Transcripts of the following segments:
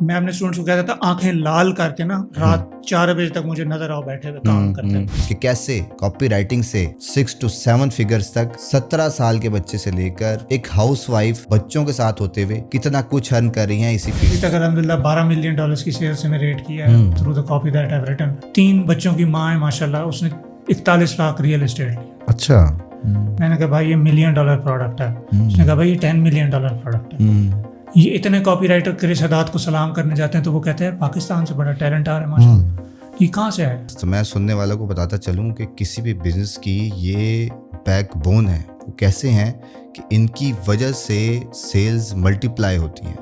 मैं अपने स्टूडेंट्स को कहता था आंखें लाल करके ना रात 4 बजे तक मुझे नजर आओ बैठे हुए काम करते कि कैसे कॉपी राइटिंग से 6 to 7 फिगर्स तक 17 साल के बच्चे से लेकर एक हाउसवाइफ बच्चों के साथ होते हुए कितना कुछ अर्न कर रही हैं इसी फील्ड तक। अल्हम्दुलिल्लाह $12 मिलियन की सेल्स से मैं रेट किया है through the copy that I have written. 3 बच्चों की माँ है माशाल्लाह, उसने 41 लाख रियल एस्टेट लिया। अच्छा। मैंने कहा भाई ये $1 मिलियन प्रोडक्ट है। उसने कहा भाई ये $10 मिलियन प्रोडक्ट है। ये इतने कॉपीराइटर क्रिस हदाद को सलाम करने जाते हैं तो वो कहते हैं पाकिस्तान से बड़ा टैलेंट आ रहा है माशाल्लाह। ये कहाँ से आया? तो मैं सुनने वालों को बताता चलूं कि किसी भी बिजनेस की ये बैकबोन है। वो कैसे हैं कि इनकी वजह से सेल्स मल्टीप्लाई होती हैं।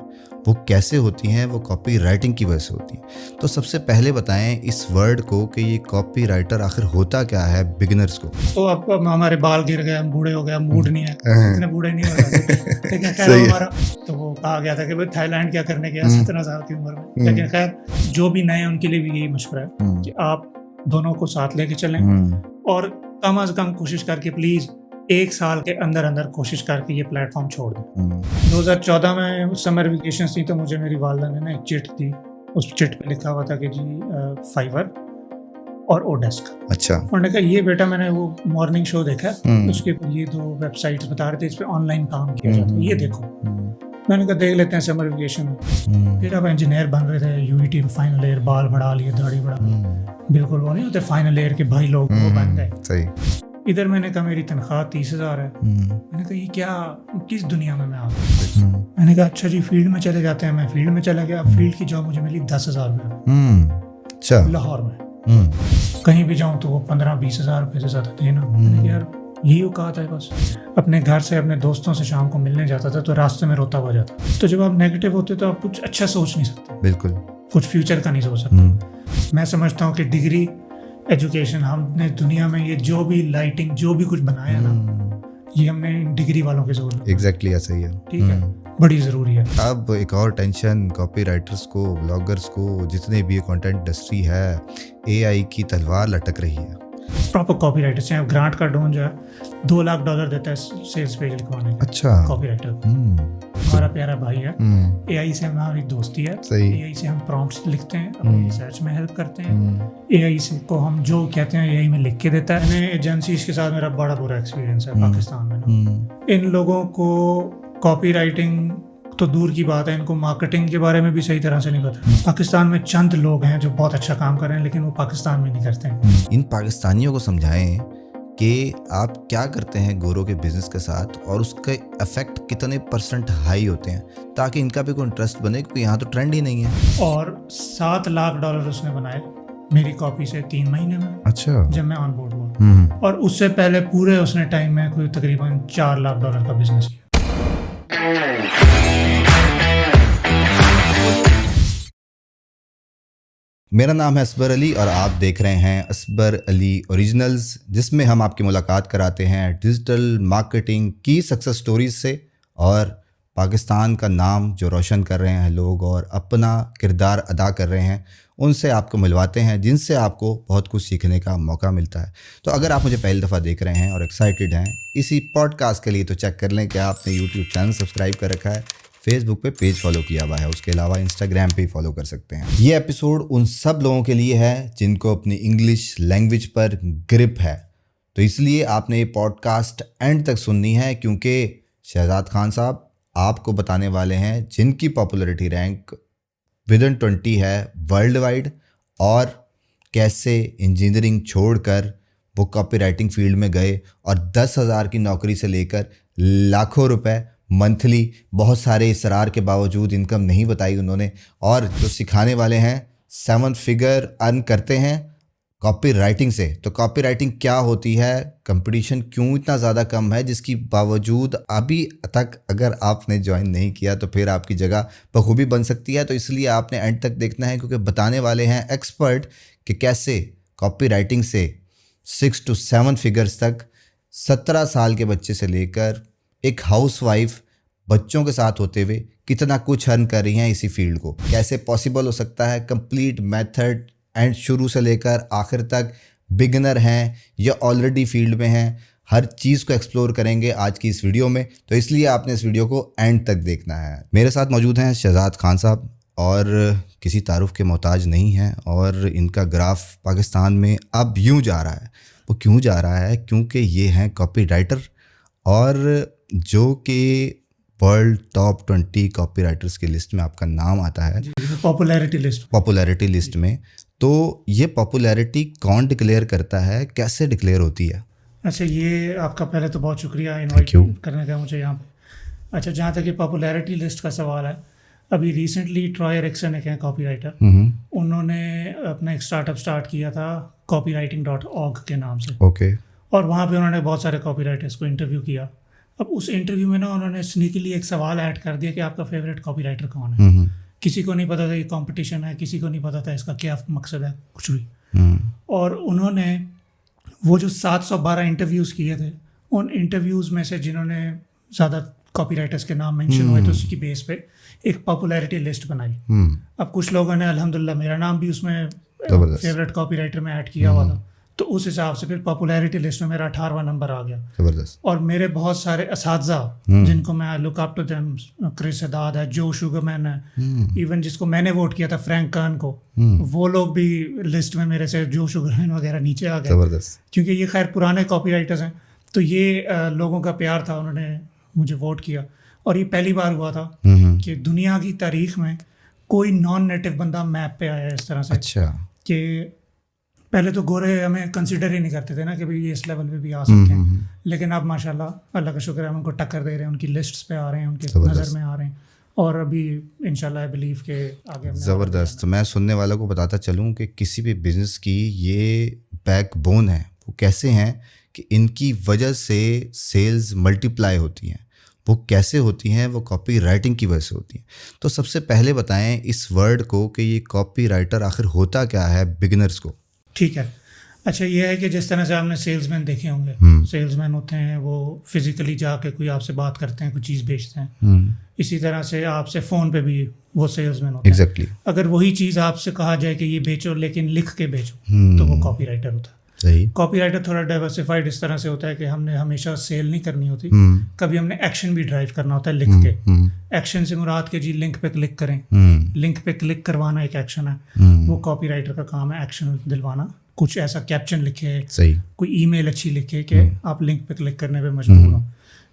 वो कैसे होती हैं? वो कॉपी राइटिंग की वजह से होती हैं। तो सबसे पहले बताएं इस वर्ड को कि ये कॉपी राइटर आखिर होता क्या है बिगिनर्स को। तो अब हमारे बाल गिर गए, हम बूढ़े हो गए, मूड नहीं है, इतने बूढ़े नहीं हो रहे। लेकिन खैर हमारा तो वो कहा गया था कि भाई थाईलैंड क्या करने गया 17 साल की उम्र में। लेकिन खैर जो भी नए उनके लिए भी यही मशवरा है कि आप दोनों को साथ लेके चलें और कम अज कम कोशिश करके प्लीज 1 साल के अंदर अंदर कोशिश करके ये प्लेटफॉर्म छोड़ दें। 2014 में समर वेकेशन थी तो मुझे मेरी वालदा ने ना एक चिट दी। उस चिट पे लिखा हुआ था कि जी फाइवर और ओडेस्क। अच्छा। उन्होंने कहा ये बेटा मैंने वो मॉर्निंग शो देखा उसके ऊपर ये 2 वेबसाइट्स बता रहे थे इस पे ऑनलाइन काम किया जाता है, ये देखो। मैंने कहा देख लेते हैं समर वेकेशन में। फिर अब इंजीनियर बन रहे थे, यूईटी फाइनल ईयर, बाल बढ़ा लिए, दाढ़ी बढ़ा, बिल्कुल वो नहीं होते फाइनल ईयर के भाई लोग, वो बन गए। सही। इधर मैंने कहा मेरी तनख्वाह 30,000 है। मैंने कहा ये क्या, किस दुनिया में मैं आ गया। मैंने कहा अच्छा जी फील्ड में चले जाते हैं। मैं फील्ड में चला गया। फील्ड की जॉब मुझे मिली 10,000 रुपये। अच्छा। लाहौर में कहीं भी जाऊं तो वो 15-20,000 रुपये से ज्यादा देना। मैंने कहा यार यही औकात है बस। अपने घर से अपने दोस्तों से शाम को मिलने जाता था तो रास्ते में रोता हुआ जाता। तो जब आप नेगेटिव होते तो आप कुछ अच्छा सोच नहीं सकते, बिल्कुल कुछ फ्यूचर का नहीं सोच सकते। मैं समझता हूँ कि डिग्री एजुकेशन, हमने दुनिया में ये जो भी लाइटिंग जो भी कुछ बनाया ना, ये हमने डिग्री वालों के जोर। एग्जैक्टली ऐसा ही है। ठीक है, बड़ी जरूरी है। अब एक और टेंशन कॉपी राइटर्स को, ब्लॉगर्स को, जितने भी कंटेंट इंडस्ट्री है, एआई की तलवार लटक रही है। प्रॉपर कॉपी राइटर से ग्रांट का डोन जो है $2 लाख देता है सेल्स पेज लिखवाने का। अच्छा। कॉपी राइटर हमारा प्यारा भाई है। एआई से हमारी दोस्ती है। एआई से हम प्रॉम्प्ट्स लिखते हैं, अपनी रिसर्च में हेल्प करते हैं। एआई से को हम जो कहते हैं एआई में लिख के देता है। मैंने एजेंसीज के साथ मेरा बड़ा बुरा एक्सपीरियंस है पाकिस्तान में ना। इन लोगों को कॉपी राइटिंग तो दूर की बात है, इनको मार्केटिंग के बारे में भी सही तरह से नहीं पता। पाकिस्तान में चंद लोग हैं जो बहुत अच्छा काम कर रहे हैं लेकिन वो पाकिस्तान में नहीं करते हैं। इन पाकिस्तानियों को समझाएं कि आप क्या करते हैं गोरों के बिजनेस के साथ और उसके इफेक्ट कितने % हाई होते हैं, ताकि इनका भी कोई इंटरेस्ट बने, क्योंकि यहाँ तो ट्रेंड ही नहीं है। और $7 लाख उसने बनाए मेरी कॉपी से 3 महीने में। अच्छा। जब मैं ऑन बोर्ड हुआ। और उससे पहले पूरे उसने टाइम में कोई तकरीबन $4 लाख का बिजनेस किया। मेरा नाम है असबर अली और आप देख रहे हैं असबर अली ओरिजिनल्स, जिसमें हम आपकी मुलाकात कराते हैं डिजिटल मार्केटिंग की सक्सेस स्टोरीज से और पाकिस्तान का नाम जो रोशन कर रहे हैं लोग और अपना किरदार अदा कर रहे हैं, उनसे आपको मिलवाते हैं जिनसे आपको बहुत कुछ सीखने का मौका मिलता है। तो अगर आप मुझे पहली दफ़ा देख रहे हैं और एक्साइटेड हैं इसी पॉडकास्ट के लिए, तो चेक कर लें कि आपने यूट्यूब चैनल सब्सक्राइब कर रखा है, फेसबुक पे पेज फॉलो किया हुआ है, उसके अलावा इंस्टाग्राम पे फॉलो कर सकते हैं। ये एपिसोड उन सब लोगों के लिए है जिनको अपनी इंग्लिश लैंग्वेज पर ग्रिप है, तो इसलिए आपने ये पॉडकास्ट एंड तक सुननी है, क्योंकि शहजाद खान साहब आपको बताने वाले हैं जिनकी पॉपुलैरिटी रैंक विदिन 20 है वर्ल्ड वाइड, और कैसे इंजीनियरिंग छोड़कर वो कॉपी राइटिंग फील्ड में गए और 10,000 की नौकरी से लेकर लाखों रुपए मंथली, बहुत सारे इसरार के बावजूद इनकम नहीं बताई उन्होंने, और जो सिखाने वाले हैं 7 फिगर अर्न करते हैं कॉपी राइटिंग से। तो कॉपी राइटिंग क्या होती है, कंपटीशन क्यों इतना ज़्यादा कम है, जिसकी बावजूद अभी तक अगर आपने ज्वाइन नहीं किया तो फिर आपकी जगह बखूबी बन सकती है। तो इसलिए आपने एंड तक देखना है, क्योंकि बताने वाले हैं एक्सपर्ट कि कैसे कॉपी राइटिंग से 6 to 7 फिगर्स तक 17 साल के बच्चे से लेकर एक हाउसवाइफ बच्चों के साथ होते हुए कितना कुछ अर्न कर रही हैं इसी फील्ड को। कैसे पॉसिबल हो सकता है, कंप्लीट मेथड एंड शुरू से लेकर आखिर तक, बिगिनर हैं या ऑलरेडी फील्ड में हैं, हर चीज़ को एक्सप्लोर करेंगे आज की इस वीडियो में। तो इसलिए आपने इस वीडियो को एंड तक देखना है। मेरे साथ मौजूद हैं शहजाद खान साहब, और किसी तारुफ के मोहताज नहीं हैं और इनका ग्राफ पाकिस्तान में अब यूँ जा रहा है। वो क्यों जा रहा है? क्योंकि ये हैं कॉपी राइटर और जो कि वर्ल्ड टॉप 20 कॉपी राइटर्स की लिस्ट में आपका नाम आता है, पॉपुलैरिटी लिस्ट में। तो ये पॉपुलैरिटी कौन डिक्लेयर करता है, कैसे डिक्लेयर होती है? अच्छा, ये आपका पहले तो बहुत शुक्रिया इनवाइट करने का मुझे यहाँ पे। अच्छा, जहाँ तक ये पॉपुलैरिटी लिस्ट का सवाल है, अभी रिसेंटली ट्रॉय एरिक्सन एक हैं कॉपी राइटर, उन्होंने अपना एक स्टार्टअप स्टार्ट किया था copywriting.org के नाम से। ओके। और वहाँ पे उन्होंने बहुत सारे कॉपी राइटर्स को इंटरव्यू किया। अब उस इंटरव्यू में ना उन्होंने स्नीकीली एक सवाल ऐड कर दिया कि आपका फेवरेट कॉपी राइटर कौन है। किसी को नहीं पता था ये कंपटीशन है, किसी को नहीं पता था इसका क्या मकसद है, कुछ भी। और उन्होंने वो जो 712 इंटरव्यूज़ किए थे, उन इंटरव्यूज़ में से जिन्होंने ज़्यादा कॉपी राइटर्स के नाम मेंशन हुए तो उसकी बेस पे एक पॉपुलैरिटी लिस्ट बनाई। अब कुछ लोगों ने अल्हम्दुलिल्लाह मेरा नाम भी उसमें फेवरेट कॉपी राइटर में ऐड किया हुआ था, तो उस हिसाब से फिर पॉपुलैरिटी लिस्ट में मेरा 18वां नंबर आ गया। जबरदस्त। और मेरे बहुत सारे असातिज़ा जिनको मैं look up to them, Chris Haddad है, जो शुगरमैन है, इवन जिसको मैंने वोट किया था फ्रैंक कर्न को, वो लोग भी लिस्ट में मेरे से, जो शुगरमैन वगैरह नीचे आ गए। जबरदस्त। क्योंकि ये खैर पुराने कॉपी राइटर्स हैं, तो ये लोगों का प्यार था, उन्होंने मुझे वोट किया। और ये पहली बार हुआ था कि दुनिया की तारीख में कोई नॉन नेटिव बंदा मैप पे आया इस तरह से। अच्छा। कि पहले तो गोरे हमें कंसिडर ही नहीं करते थे ना कि भाई ये इस लेवल पे भी आ सकते हैं, लेकिन अब माशाल्लाह अल्लाह का शुक्र है, हम उनको टक्कर दे रहे हैं, उनकी लिस्ट्स पे आ रहे हैं, उनके नज़र में आ रहे हैं, और अभी इंशाल्लाह आई बिलीव के आगे। ज़बरदस्त। मैं सुनने वालों को बताता चलूँ कि किसी भी बिज़नेस की ये बैकबोन है। वो कैसे हैं कि इनकी वजह से सेल्स मल्टीप्लाई होती हैं। वो कैसे होती हैं? वो कॉपी राइटिंग की वजह से होती हैं। तो सबसे पहले बताएं इस वर्ड को कि ये कॉपी राइटर आखिर होता क्या है बिगिनर्स को। ठीक है। अच्छा, ये है कि जिस तरह से आपने सेल्समैन देखे होंगे, सेल्समैन होते हैं वो फिजिकली जाके कोई आपसे बात करते हैं, कोई चीज़ बेचते हैं। इसी तरह से आपसे फ़ोन पे भी वो सेल्समैन होते हैं। अगर वही चीज़ आपसे कहा जाए कि ये बेचो लेकिन लिख के बेचो, तो वो कॉपी राइटर होता है। कॉपी राइटर थोड़ा डाइवर्सिफाइड इस तरह से होता है कि हमने हमेशा सेल नहीं करनी होती, कभी हमने एक्शन भी ड्राइव करना होता है लिख के। एक्शन से मुराद के जी लिंक पे क्लिक करें, लिंक पे क्लिक करवाना एक एक्शन है, वो कॉपी राइटर का काम है, एक्शन दिलवाना। कुछ ऐसा कैप्शन लिखे, कोई ईमेल अच्छी लिखे कि आप लिंक पे क्लिक करने पे मजबूर हो।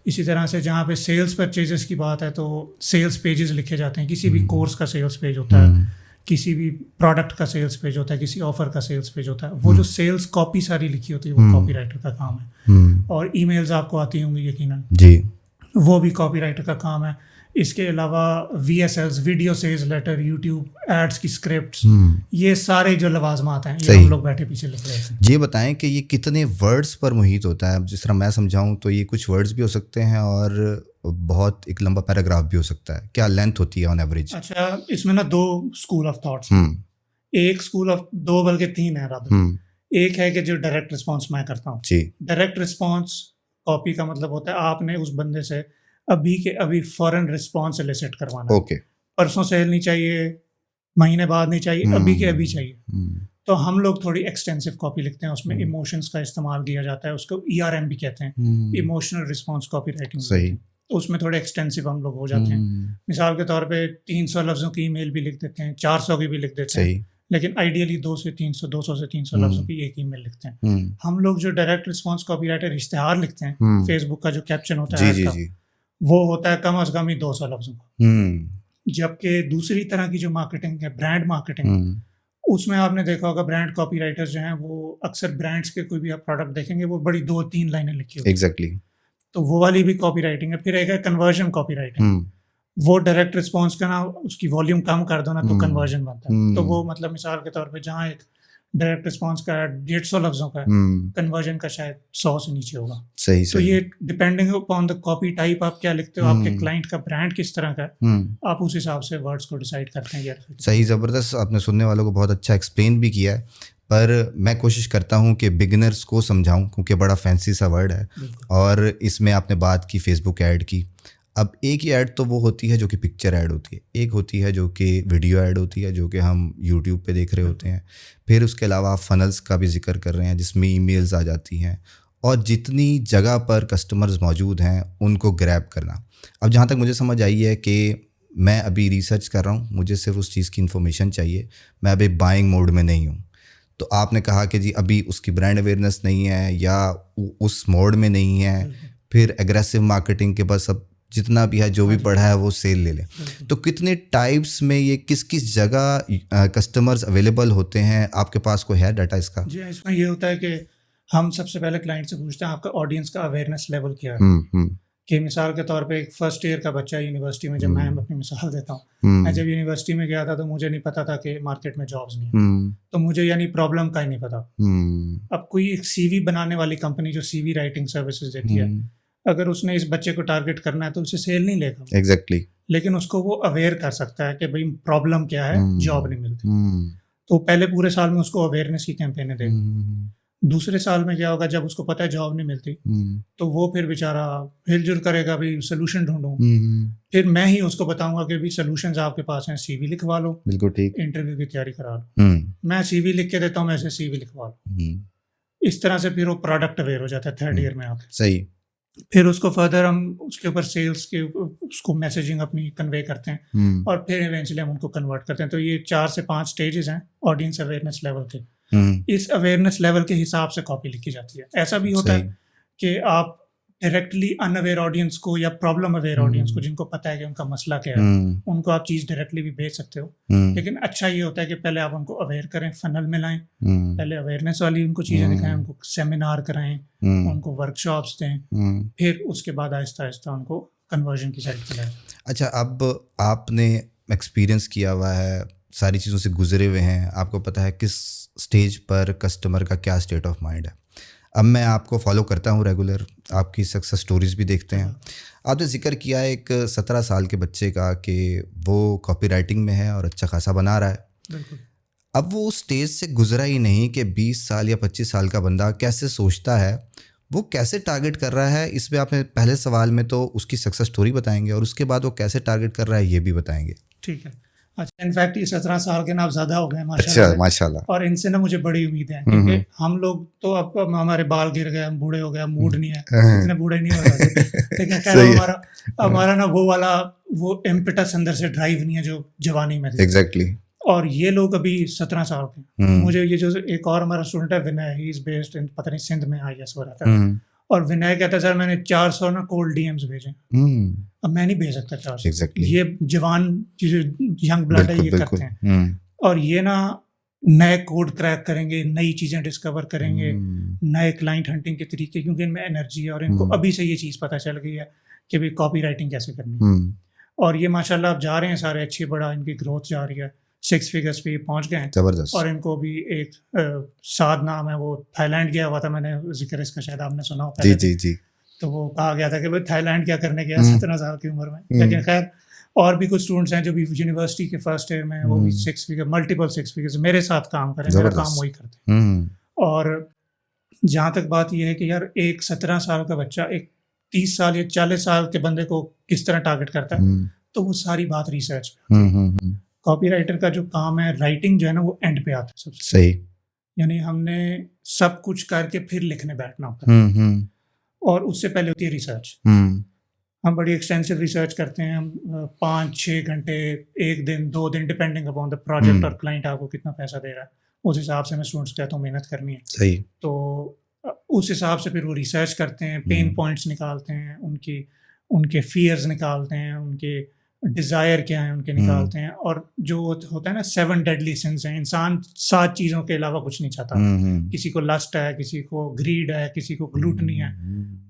इसी तरह से जहाँ पे सेल्स परचेजेस की बात है तो सेल्स पेजेस लिखे जाते हैं। किसी भी कोर्स का सेल्स पेज होता है, किसी भी प्रोडक्ट का सेल्स पेज होता है, किसी ऑफर का सेल्स पेज होता है। वो जो सेल्स कॉपी सारी लिखी होती है वो कॉपी राइटर का काम है। और ईमेल्स आपको आती होंगी यकीनन जी, वो भी कॉपी राइटर का काम है। इसके अलावा VSLs, video sales letter, YouTube ads की स्क्रिप्ट्स, ये सारे जो लवाजमात हैं ये हम लोग बैठे पीछे लिख रहे हैं। ये बताएं कि ये कितने वर्ड्स पर मुहित होता है? जिस तरह मैं समझाऊं तो ये कुछ वर्ड्स भी हो सकते हैं और बहुत एक लंबा पैराग्राफ भी हो सकता है। क्या लेंथ होती है ऑन एवरेज? अच्छा, इसमें ना 2 स्कूल ऑफ थॉट्स हैं। एक स्कूल ऑफ 2 बल्कि 3 है रादर। एक है कि जो डायरेक्ट रिस्पॉन्स मैं करता हूँ। डायरेक्ट रिस्पॉन्स कॉपी का मतलब होता है आपने उस बंदे से अभी के अभी फौरन रिस्पॉन्स एलिसिट करवाना। परसों सेल नहीं चाहिए, महीने बाद नहीं चाहिए, अभी के अभी चाहिए। तो हम लोग थोड़ी एक्सटेंसिव कॉपी लिखते हैं, उसमें इमोशंस का इस्तेमाल किया जाता है, उसको ERM भी कहते हैं, इमोशनल रिस्पॉन्स कॉपी राइटिंग। सही। तो उसमें थोड़े एक्सटेंसिव हम लोग हो जाते हैं। मिसाल के तौर पे 300 लफ्ज़ों की ईमेल भी लिख देते हैं, 400 की भी लिख देते हैं, लेकिन आइडियली 200 से 300 लफ्ज़ों की एक ईमेल लिखते हैं। हम लोग जो डायरेक्ट रिस्पॉन्स कॉपी राइटर इश्तेहार लिखते हैं, फेसबुक का जो कैप्शन होता है वो होता है कम अज़ कम ही 200 लफ्ज़ों का। जबकि दूसरी तरह की जो मार्केटिंग है, ब्रांड मार्केटिंग, उसमें आपने देखा होगा ब्रांड कॉपी राइटर्स जो हैं वो अक्सर ब्रांड्स के कोई भी आप प्रोडक्ट देखेंगे वो बड़ी 2-3 लाइनें लिखी होती हैं। तो वो वाली भी कॉपी राइटिंग है। फिर एक है कन्वर्जन कॉपी राइटिंग, वो डायरेक्ट रिस्पॉन्स का ना उसकी वॉल्यूम कम कर दो ना तो कन्वर्जन बनता है। तो वो मतलब मिसाल के तौर पे जहाँ एक डायरेक्ट रिस्पॉन्स का 150 लफ्ज़ों का कन्वर्जन का शायद 100 से नीचे होगा। सही। तो ये depending upon the copy type आप क्या लिखते हो, आपके क्लाइंट का ब्रांड किस तरह का है, आप उस हिसाब से वर्ड्स को डिसाइड करते हैं। यार सही, ज़बरदस्त। आपने सुनने वालों को बहुत अच्छा एक्सप्लेन भी किया है, पर मैं कोशिश करता हूँ कि बिगिनर्स को समझाऊँ क्योंकि बड़ा फैंसी सा वर्ड है। और इसमें आपने बात की फेसबुक ऐड की। अब एक ही ऐड तो वो होती है जो कि पिक्चर ऐड होती है, एक होती है जो कि वीडियो ऐड होती है जो कि हम यूट्यूब पे देख रहे होते हैं। फिर उसके अलावा आप फनल्स का भी जिक्र कर रहे हैं जिसमें ईमेल्स आ जाती हैं, और जितनी जगह पर कस्टमर्स मौजूद हैं उनको ग्रैब करना। अब जहाँ तक मुझे समझ आई है कि मैं अभी रिसर्च कर रहा हूँ, मुझे सिर्फ उस चीज़ की इन्फॉर्मेशन चाहिए, मैं अभी बाइंग मोड में नहीं हूँ, तो आपने कहा कि जी अभी उसकी ब्रांड अवेयरनेस नहीं है या उस मोड में नहीं है, फिर एग्रेसिव मार्केटिंग के बस अब जितना भी है जो भी पढ़ा है वो सेल ले लें। तो कितने टाइप्स में ये किस किस जगह कस्टमर्स अवेलेबल होते हैं, आपके पास कोई है डाटा इसका? जी, इसमें ये होता है कि हम सबसे पहले क्लाइंट से पूछते हैं आपका ऑडियंस का अवेयरनेस लेवल क्या है। कि मिसाल के तौर पे एक फर्स्ट ईयर का बच्चा यूनिवर्सिटी में, जब मैं अपनी मिसाल देता हूँ, मैं जब यूनिवर्सिटी में गया था तो मुझे नहीं पता था कि मार्केट में जॉब्स नहीं है, तो मुझे यानी प्रॉब्लम का ही नहीं पता। अब कोई एक सीवी बनाने वाली कंपनी जो सीवी राइटिंग सर्विसेज देती है, अगर उसने इस बच्चे को टारगेट करना है तो उसे सेल नहीं लेगा एग्जैक्टली, लेकिन उसको वो अवेयर कर सकता है कि भाई प्रॉब्लम क्या है, जॉब नहीं मिलती। तो पहले पूरे साल में उसको अवेयरनेस की कैंपेनें देगा। दूसरे साल में क्या होगा, जब उसको पता है जॉब नहीं मिलती, तो वो फिर बेचारा हिलजुल करेगा, भाई सोल्यूशन ढूंढो। फिर मैं ही उसको बताऊंगा कि भाई सोल्यूशंस आपके पास हैं, सीवी लिखवा लो, बिल्कुल ठीक, इंटरव्यू की तैयारी करा लो। मैं सीवी लिख के देता हूँ, ऐसे सीवी लिखवा लो। इस तरह से फिर वो प्रोडक्ट अवेयर हो जाता है थर्ड ईयर में आके। सही। फिर उसको फर्दर हम उसके ऊपर सेल्स के उसको मैसेजिंग अपनी कन्वे करते हैं और फिर इवेंचुअली हम उनको कन्वर्ट करते हैं। तो ये 4 से 5 स्टेजेस हैं ऑडियंस अवेयरनेस लेवल के। इस अवेयरनेस लेवल के हिसाब से कॉपी लिखी जाती है। ऐसा भी होता है कि आप डायरेक्टली अनअवेयर ऑडियंस को या प्रॉब्लम अवेयर ऑडियंस को, जिनको पता है कि उनका मसला क्या है, उनको आप चीज़ डायरेक्टली भी भेज सकते हो। लेकिन अच्छा ये होता है कि पहले आप उनको अवेयर करें, फनल में लाएं, पहले अवेयरनेस वाली उनको चीज़ें दिखाएं, उनको सेमिनार कराएं, उनको वर्कशॉप्स दें, फिर उसके बाद आहिस्ता आहिस्ता उनको कन्वर्जन की साइड पर लाएं। अच्छा, अब आपने एक्सपीरियंस किया हुआ है, सारी चीज़ों से गुजरे हुए हैं, आपको पता है किस स्टेज पर कस्टमर का क्या स्टेट ऑफ माइंड है। अब मैं आपको फॉलो करता हूँ रेगुलर, आपकी सक्सेस स्टोरीज भी देखते हैं। आपने जिक्र किया एक 17 साल के बच्चे का कि वो कॉपी राइटिंग में है और अच्छा खासा बना रहा है। अब वो उस स्टेज से गुजरा ही नहीं कि 20 साल या 25 साल का बंदा कैसे सोचता है, वो कैसे टारगेट कर रहा है। इसमें आपने पहले सवाल में तो उसकी सक्सेस स्टोरी बताएंगे और उसके बाद वो कैसे टारगेट कर रहा है ये भी बताएंगे। ठीक है। अच्छा, इनफैक्ट ये 17 साल के ना अब ज़्यादा हो गए माशाल्लाह। अच्छा, माशाल्लाह। और इनसे ना मुझे बड़ी उम्मीद है, क्योंकि हम लोग तो अब हमारे बाल गिर गए, हम बूढ़े हो गए, मूड नहीं है, इतने बूढ़े नहीं हो रहे। लेकिन खैर हमारा ना वो इम्पेटस अंदर से ड्राइव नहीं है जो जवानी में थी। एग्जैक्टली। और ये लोग अभी 17 साल के। मुझे ये जो एक और हमारा स्टूडेंट है विनय, ही इज बेस्ड इन पता नहीं सिंध में IAS हो रहा था, और विनय कहता है सर मैंने 400 ना कोल्ड DMs भेजे। अब मैं नहीं भेज सकता 400। Exactly. ये जवान जो यंग ब्लड है ये करते हैं, और ये ना नए कोड क्रैक करेंगे, नई चीज़ें डिस्कवर करेंगे, नए क्लाइंट हंटिंग के तरीके, क्योंकि इनमें एनर्जी है और इनको अभी से ये चीज़ पता चल गई है कि भाई कॉपी राइटिंग कैसे करनी है। और ये माशाल्लाह अब जा रहे हैं सारे अच्छी, बड़ा इनकी ग्रोथ जा रही है, 6 फिगर्स पे पहुंच गए हैं। जबरदस्त। और इनको भी एक साद नाम है, वो थाईलैंड गया हुआ था, मैंने जिक्र इसका शायद आपने सुना हो। जी। तो वो कहा गया था कि भाई थाईलैंड क्या करने गया 17 साल की उम्र में। लेकिन खैर और भी कुछ स्टूडेंट्स हैं जो भी यूनिवर्सिटी के फर्स्ट ईयर में, वो भी 6 फिगर, मल्टीपल 6 फिगर्स मेरे साथ काम करें, मेरा काम वही करते हैं। और जहाँ तक बात यह है कि यार एक 17 साल का बच्चा एक 30 साल या 40 साल के बंदे को किस तरह टारगेट करता है, तो वो सारी बात रिसर्च पे। कॉपी राइटर का जो काम है, राइटिंग जो है ना, वो एंड पे आता है सबसे सही। यानी हमने सब कुछ करके फिर लिखने बैठना होता है, और उससे पहले होती है रिसर्च। हम बड़ी एक्सटेंसिव रिसर्च करते हैं, हम 5-6 घंटे, 1 दिन 2 दिन, डिपेंडिंग अपॉन द प्रोजेक्ट और क्लाइंट आपको कितना पैसा दे रहा है, उस हिसाब से मैं स्टूडेंट्स कहता हूँ मेहनत करनी है। सही। तो उस हिसाब से फिर वो रिसर्च करते हैं, पेन पॉइंट्स निकालते हैं, उनके फियर्स निकालते हैं, उनके डिज़ायर क्या है उनके निकालते हैं। और जो होता है ना 7 डेडली सिंस हैं, इंसान 7 चीज़ों के अलावा कुछ नहीं चाहता। किसी को लस्ट है, किसी को ग्रीड है, किसी को ग्लूटनी है।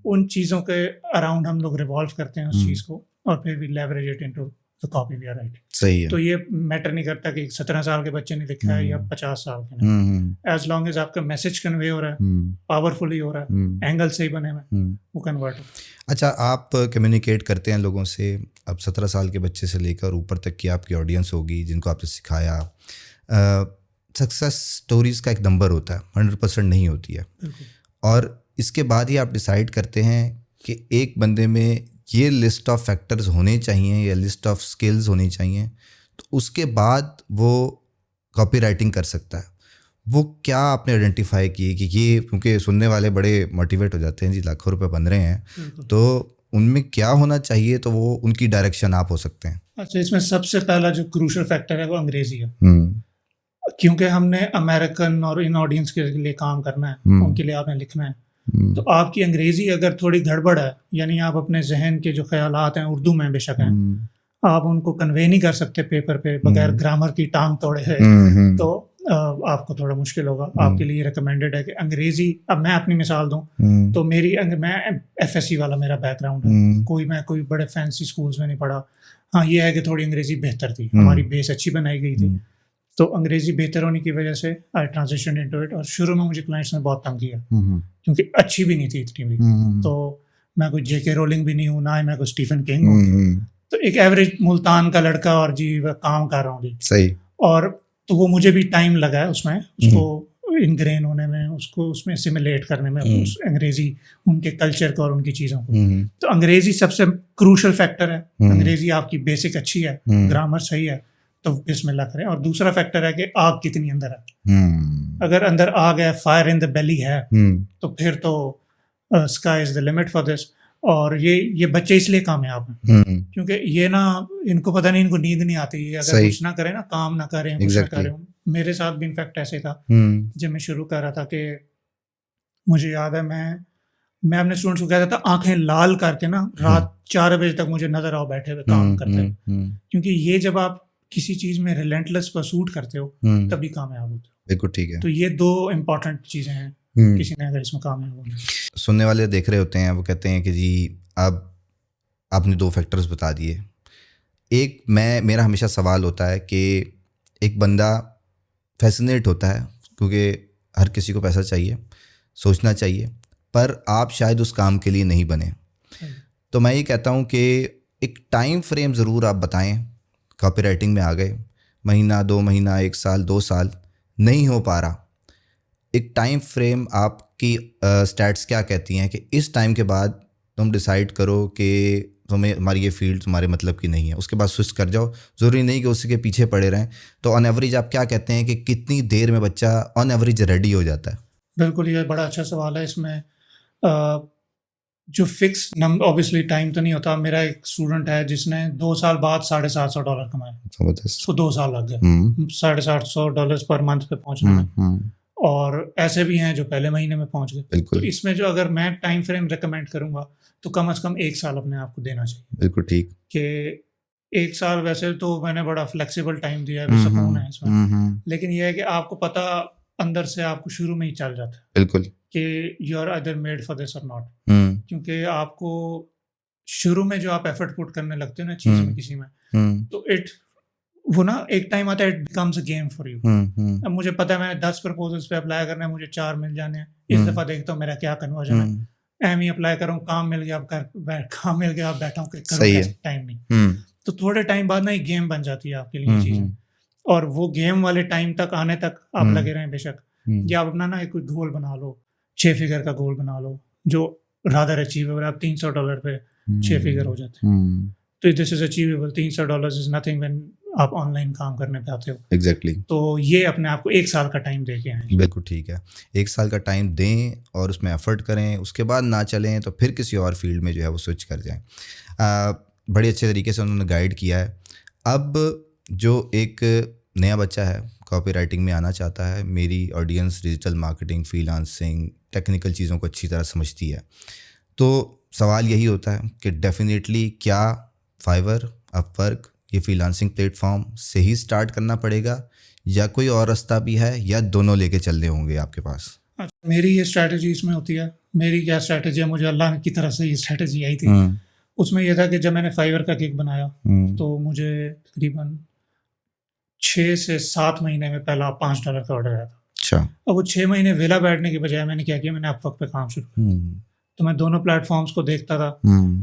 उन चीज़ों के अराउंड हम लोग रिवॉल्व करते हैं उस चीज़ को, और फिर we leverage it into the copy we are writing. सही है। तो ये मैटर नहीं करता कि 17 साल के बच्चे ने लिखा है या 50 साल के ने, एज लॉन्ग एज आपका मैसेज कन्वे हो रहा है, पावरफुली हो रहा है, एंगल सही बने हुए, वो कन्वर्ट हो। अच्छा, आप कम्युनिकेट करते हैं लोगों से, अब 17 साल के बच्चे से लेकर ऊपर तक की आपकी ऑडियंस होगी जिनको आपने सिखाया। सक्सेस स्टोरीज़ का एक नंबर होता है, 100% नहीं होती है, और इसके बाद ही आप डिसाइड करते हैं कि एक बंदे में ये लिस्ट ऑफ फैक्टर्स होने चाहिए या लिस्ट ऑफ स्किल्स होनी चाहिए, तो उसके बाद वो कॉपी राइटिंग कर सकता है। वो क्या आपने आइडेंटिफाई किए कि ये, क्योंकि सुनने वाले बड़े मोटिवेट हो जाते हैं जी, लाखों रुपए बन रहे हैं, तो उनमें क्या होना चाहिए, तो वो उनकी डायरेक्शन आप हो सकते हैं। अच्छा, इसमें सबसे पहला जो क्रूशल फैक्टर है वो अंग्रेजी है। क्योंकि हमने अमेरिकन और इन ऑडियंस के लिए काम करना है, उनके लिए आपने लिखना है, तो आपकी अंग्रेजी अगर थोड़ी गड़बड़ है, यानी आप अपने जहन के जो ख्यालात हैं उर्दू में बेशक हैं, आप उनको कन्वे नहीं कर सकते पेपर पे बगैर ग्रामर की टांग तोड़े है, तो आपको थोड़ा मुश्किल होगा। आपके लिए रिकमेंडेड है कि अंग्रेजी, अब मैं अपनी मिसाल दूं तो मैं FSC वाला मेरा बैकग्राउंड है, मैं कोई बड़े फैंसी स्कूल्स में नहीं पढ़ा। हाँ, ये है कि थोड़ी अंग्रेजी बेहतर थी, हमारी बेस अच्छी बनाई गई थी, तो अंग्रेजी बेहतर होने की वजह से आई ट्रांजिशन इनटू इट। और शुरू में मुझे क्लाइंट्स ने बहुत तंग किया क्योंकि अच्छी भी नहीं थी इतनी भी, तो मैं कोई JK रोलिंग भी नहीं हूँ, ना ही मैं कोई स्टीफन किंग हूँ, तो एक एवरेज मुल्तान का लड़का और जी काम कर रहा हूँ जी। सही। और तो वो मुझे भी टाइम लगा है उसमें, उसको इनग्रेन होने में, उसको उसमें सिमुलेट करने में, उस अंग्रेजी, उनके कल्चर को और उनकी चीज़ों को। तो अंग्रेजी सबसे क्रूशल फैक्टर है। अंग्रेजी आपकी बेसिक अच्छी है, ग्रामर सही है, तो बिस्मिल्लाह करें। और दूसरा फैक्टर है कि आग कितनी अंदर है। अगर अंदर आग है, फायर इन द बेली है, तो फिर तो sky is the limit for this. और ये बच्चे इसलिए कामयाब हैं क्योंकि ये ना, इनको पता नहीं, इनको नींद नहीं आती, अगर कुछ ना करें ना, काम ना करें, कुछ ना करें। मेरे साथ भी इनफैक्ट ऐसे था जब मैं शुरू कर रहा था कि मुझे याद है मैं अपने स्टूडेंट्स को कहता था आंखें लाल करके ना रात 4 बजे तक मुझे नजर आओ बैठे हुए काम करते हो, क्योंकि ये जब आप किसी चीज में रिलेंटलेस परसूट करते हो तभी कामयाब होते हो। बिल्कुल ठीक है। तो ये 2 इम्पोर्टेंट चीजें हैं किसी ने अगर इसमें कामयाब होना। सुनने वाले देख रहे होते हैं, वो कहते हैं कि जी अब आपने 2 फैक्टर्स बता दिए। एक मेरा हमेशा सवाल होता है कि एक बंदा फैसिनेट होता है क्योंकि हर किसी को पैसा चाहिए, सोचना चाहिए, पर आप शायद उस काम के लिए नहीं बने। तो मैं ये कहता हूँ कि एक टाइम फ्रेम ज़रूर आप बताएं। कॉपीराइटिंग में आ गए, महीना, 2 महीना, 1 साल, 2 साल नहीं हो पा रहा, एक टाइम फ्रेम आपकी स्टैट्स क्या कहती हैं कि इस टाइम के बाद तुम डिसाइड करो कि तुम्हें हमारी ये फील्ड तुम्हारे मतलब की नहीं है, उसके बाद स्विच कर जाओ। ज़रूरी नहीं कि उसी के पीछे पड़े रहें। तो ऑन एवरेज आप क्या कहते हैं कि कितनी देर में बच्चा ऑन एवरेज रेडी हो जाता है? बिल्कुल, ये बड़ा अच्छा सवाल है। इसमें जो फिक्स नंबर ऑब्वियसली टाइम तो नहीं होता। मेरा एक स्टूडेंट है जिसने 2 साल बाद $750 कमाए, उसको 2 साल लग गए $750 पर मंथ पे पहुंचने में। और ऐसे भी हैं जो पहले महीने में पहुंच गए। तो इसमें जो अगर मैं टाइम फ्रेम रिकमेंड करूंगा तो कम से कम 1 साल अपने आप को देना चाहिए। बिल्कुल ठीक। कि 1 साल वैसे तो मैंने बड़ा फ्लेक्सिबल टाइम दिया है, सुकून है इसमें, लेकिन यह है कि आपको पता अंदर से आपको शुरू में ही चल जाता है बिल्कुल कि you are either made for this और नॉट। क्योंकि आपको शुरू में जो आप एफर्ट पुट करने लगते हो ना चीज में, किसी में, तो वो ना एक टाइम आता है, it becomes a game for you. अब मुझे पता है मैंने 10 प्रपोजल्स पे अप्लाई करना है, मुझे 4 मिल जाने हैं। इस दफा देखता हूँ मेरा क्या कन्वर्जन है। एम ही अप्लाई करूँ, काम मिल गया, काम मिल गया, आप बैठा हूँ, टाइम नहीं। तो थोड़े टाइम बाद ना एक गेम बन जाती है आपके लिए चीजें, और वो गेम वाले टाइम तक आने तक आप लगे रहें बेशक। या आप अपना ना एक गोल बना लो, 6 फिगर का गोल बना लो जो रादर अचीवेबल। आप $300 पे 6 फिगर हो जाते हैं, तो this is achievable. $300 is nothing when आप ऑनलाइन काम करने पे आते हो। एग्जैक्टली। तो ये अपने आप को 1 साल का टाइम दे के आए। बिल्कुल ठीक है, 1 साल का टाइम दें और उसमें एफर्ट करें, उसके बाद ना चलें तो फिर किसी और फील्ड में जो है वो स्विच कर जाएं। बड़े अच्छे तरीके से उन्होंने गाइड किया है। अब जो एक नया बच्चा है कॉपी राइटिंग में आना चाहता है, मेरी audience digital marketing, freelancing, technical चीज़ों को अच्छी तरह समझती है, तो सवाल यही होता है कि डेफिनेटली क्या फाइवर, अपवर्क, ये फ्रीलांसिंग प्लेटफॉर्म से ही स्टार्ट करना पड़ेगा या कोई और रास्ता भी है, या दोनों लेके चलने होंगे आपके पास? मेरी ये स्ट्रैटेजी इसमें होती है। मेरी क्या स्ट्रैटेजी है, मुझे अल्लाह की तरफ से ये स्ट्रैटेजी आई थी। उसमें यह था कि जब मैंने फाइवर का गिग बनाया तो मुझे तकरीबन 6 से 7 महीने में पहला $5 का ऑर्डर आया था। अच्छा। अब वो 6 महीने वेला बैठने की बजाय मैंने क्या किया, मैंने अपवर्क पे काम शुरू किया। तो मैं दोनों प्लेटफॉर्म्स को देखता था।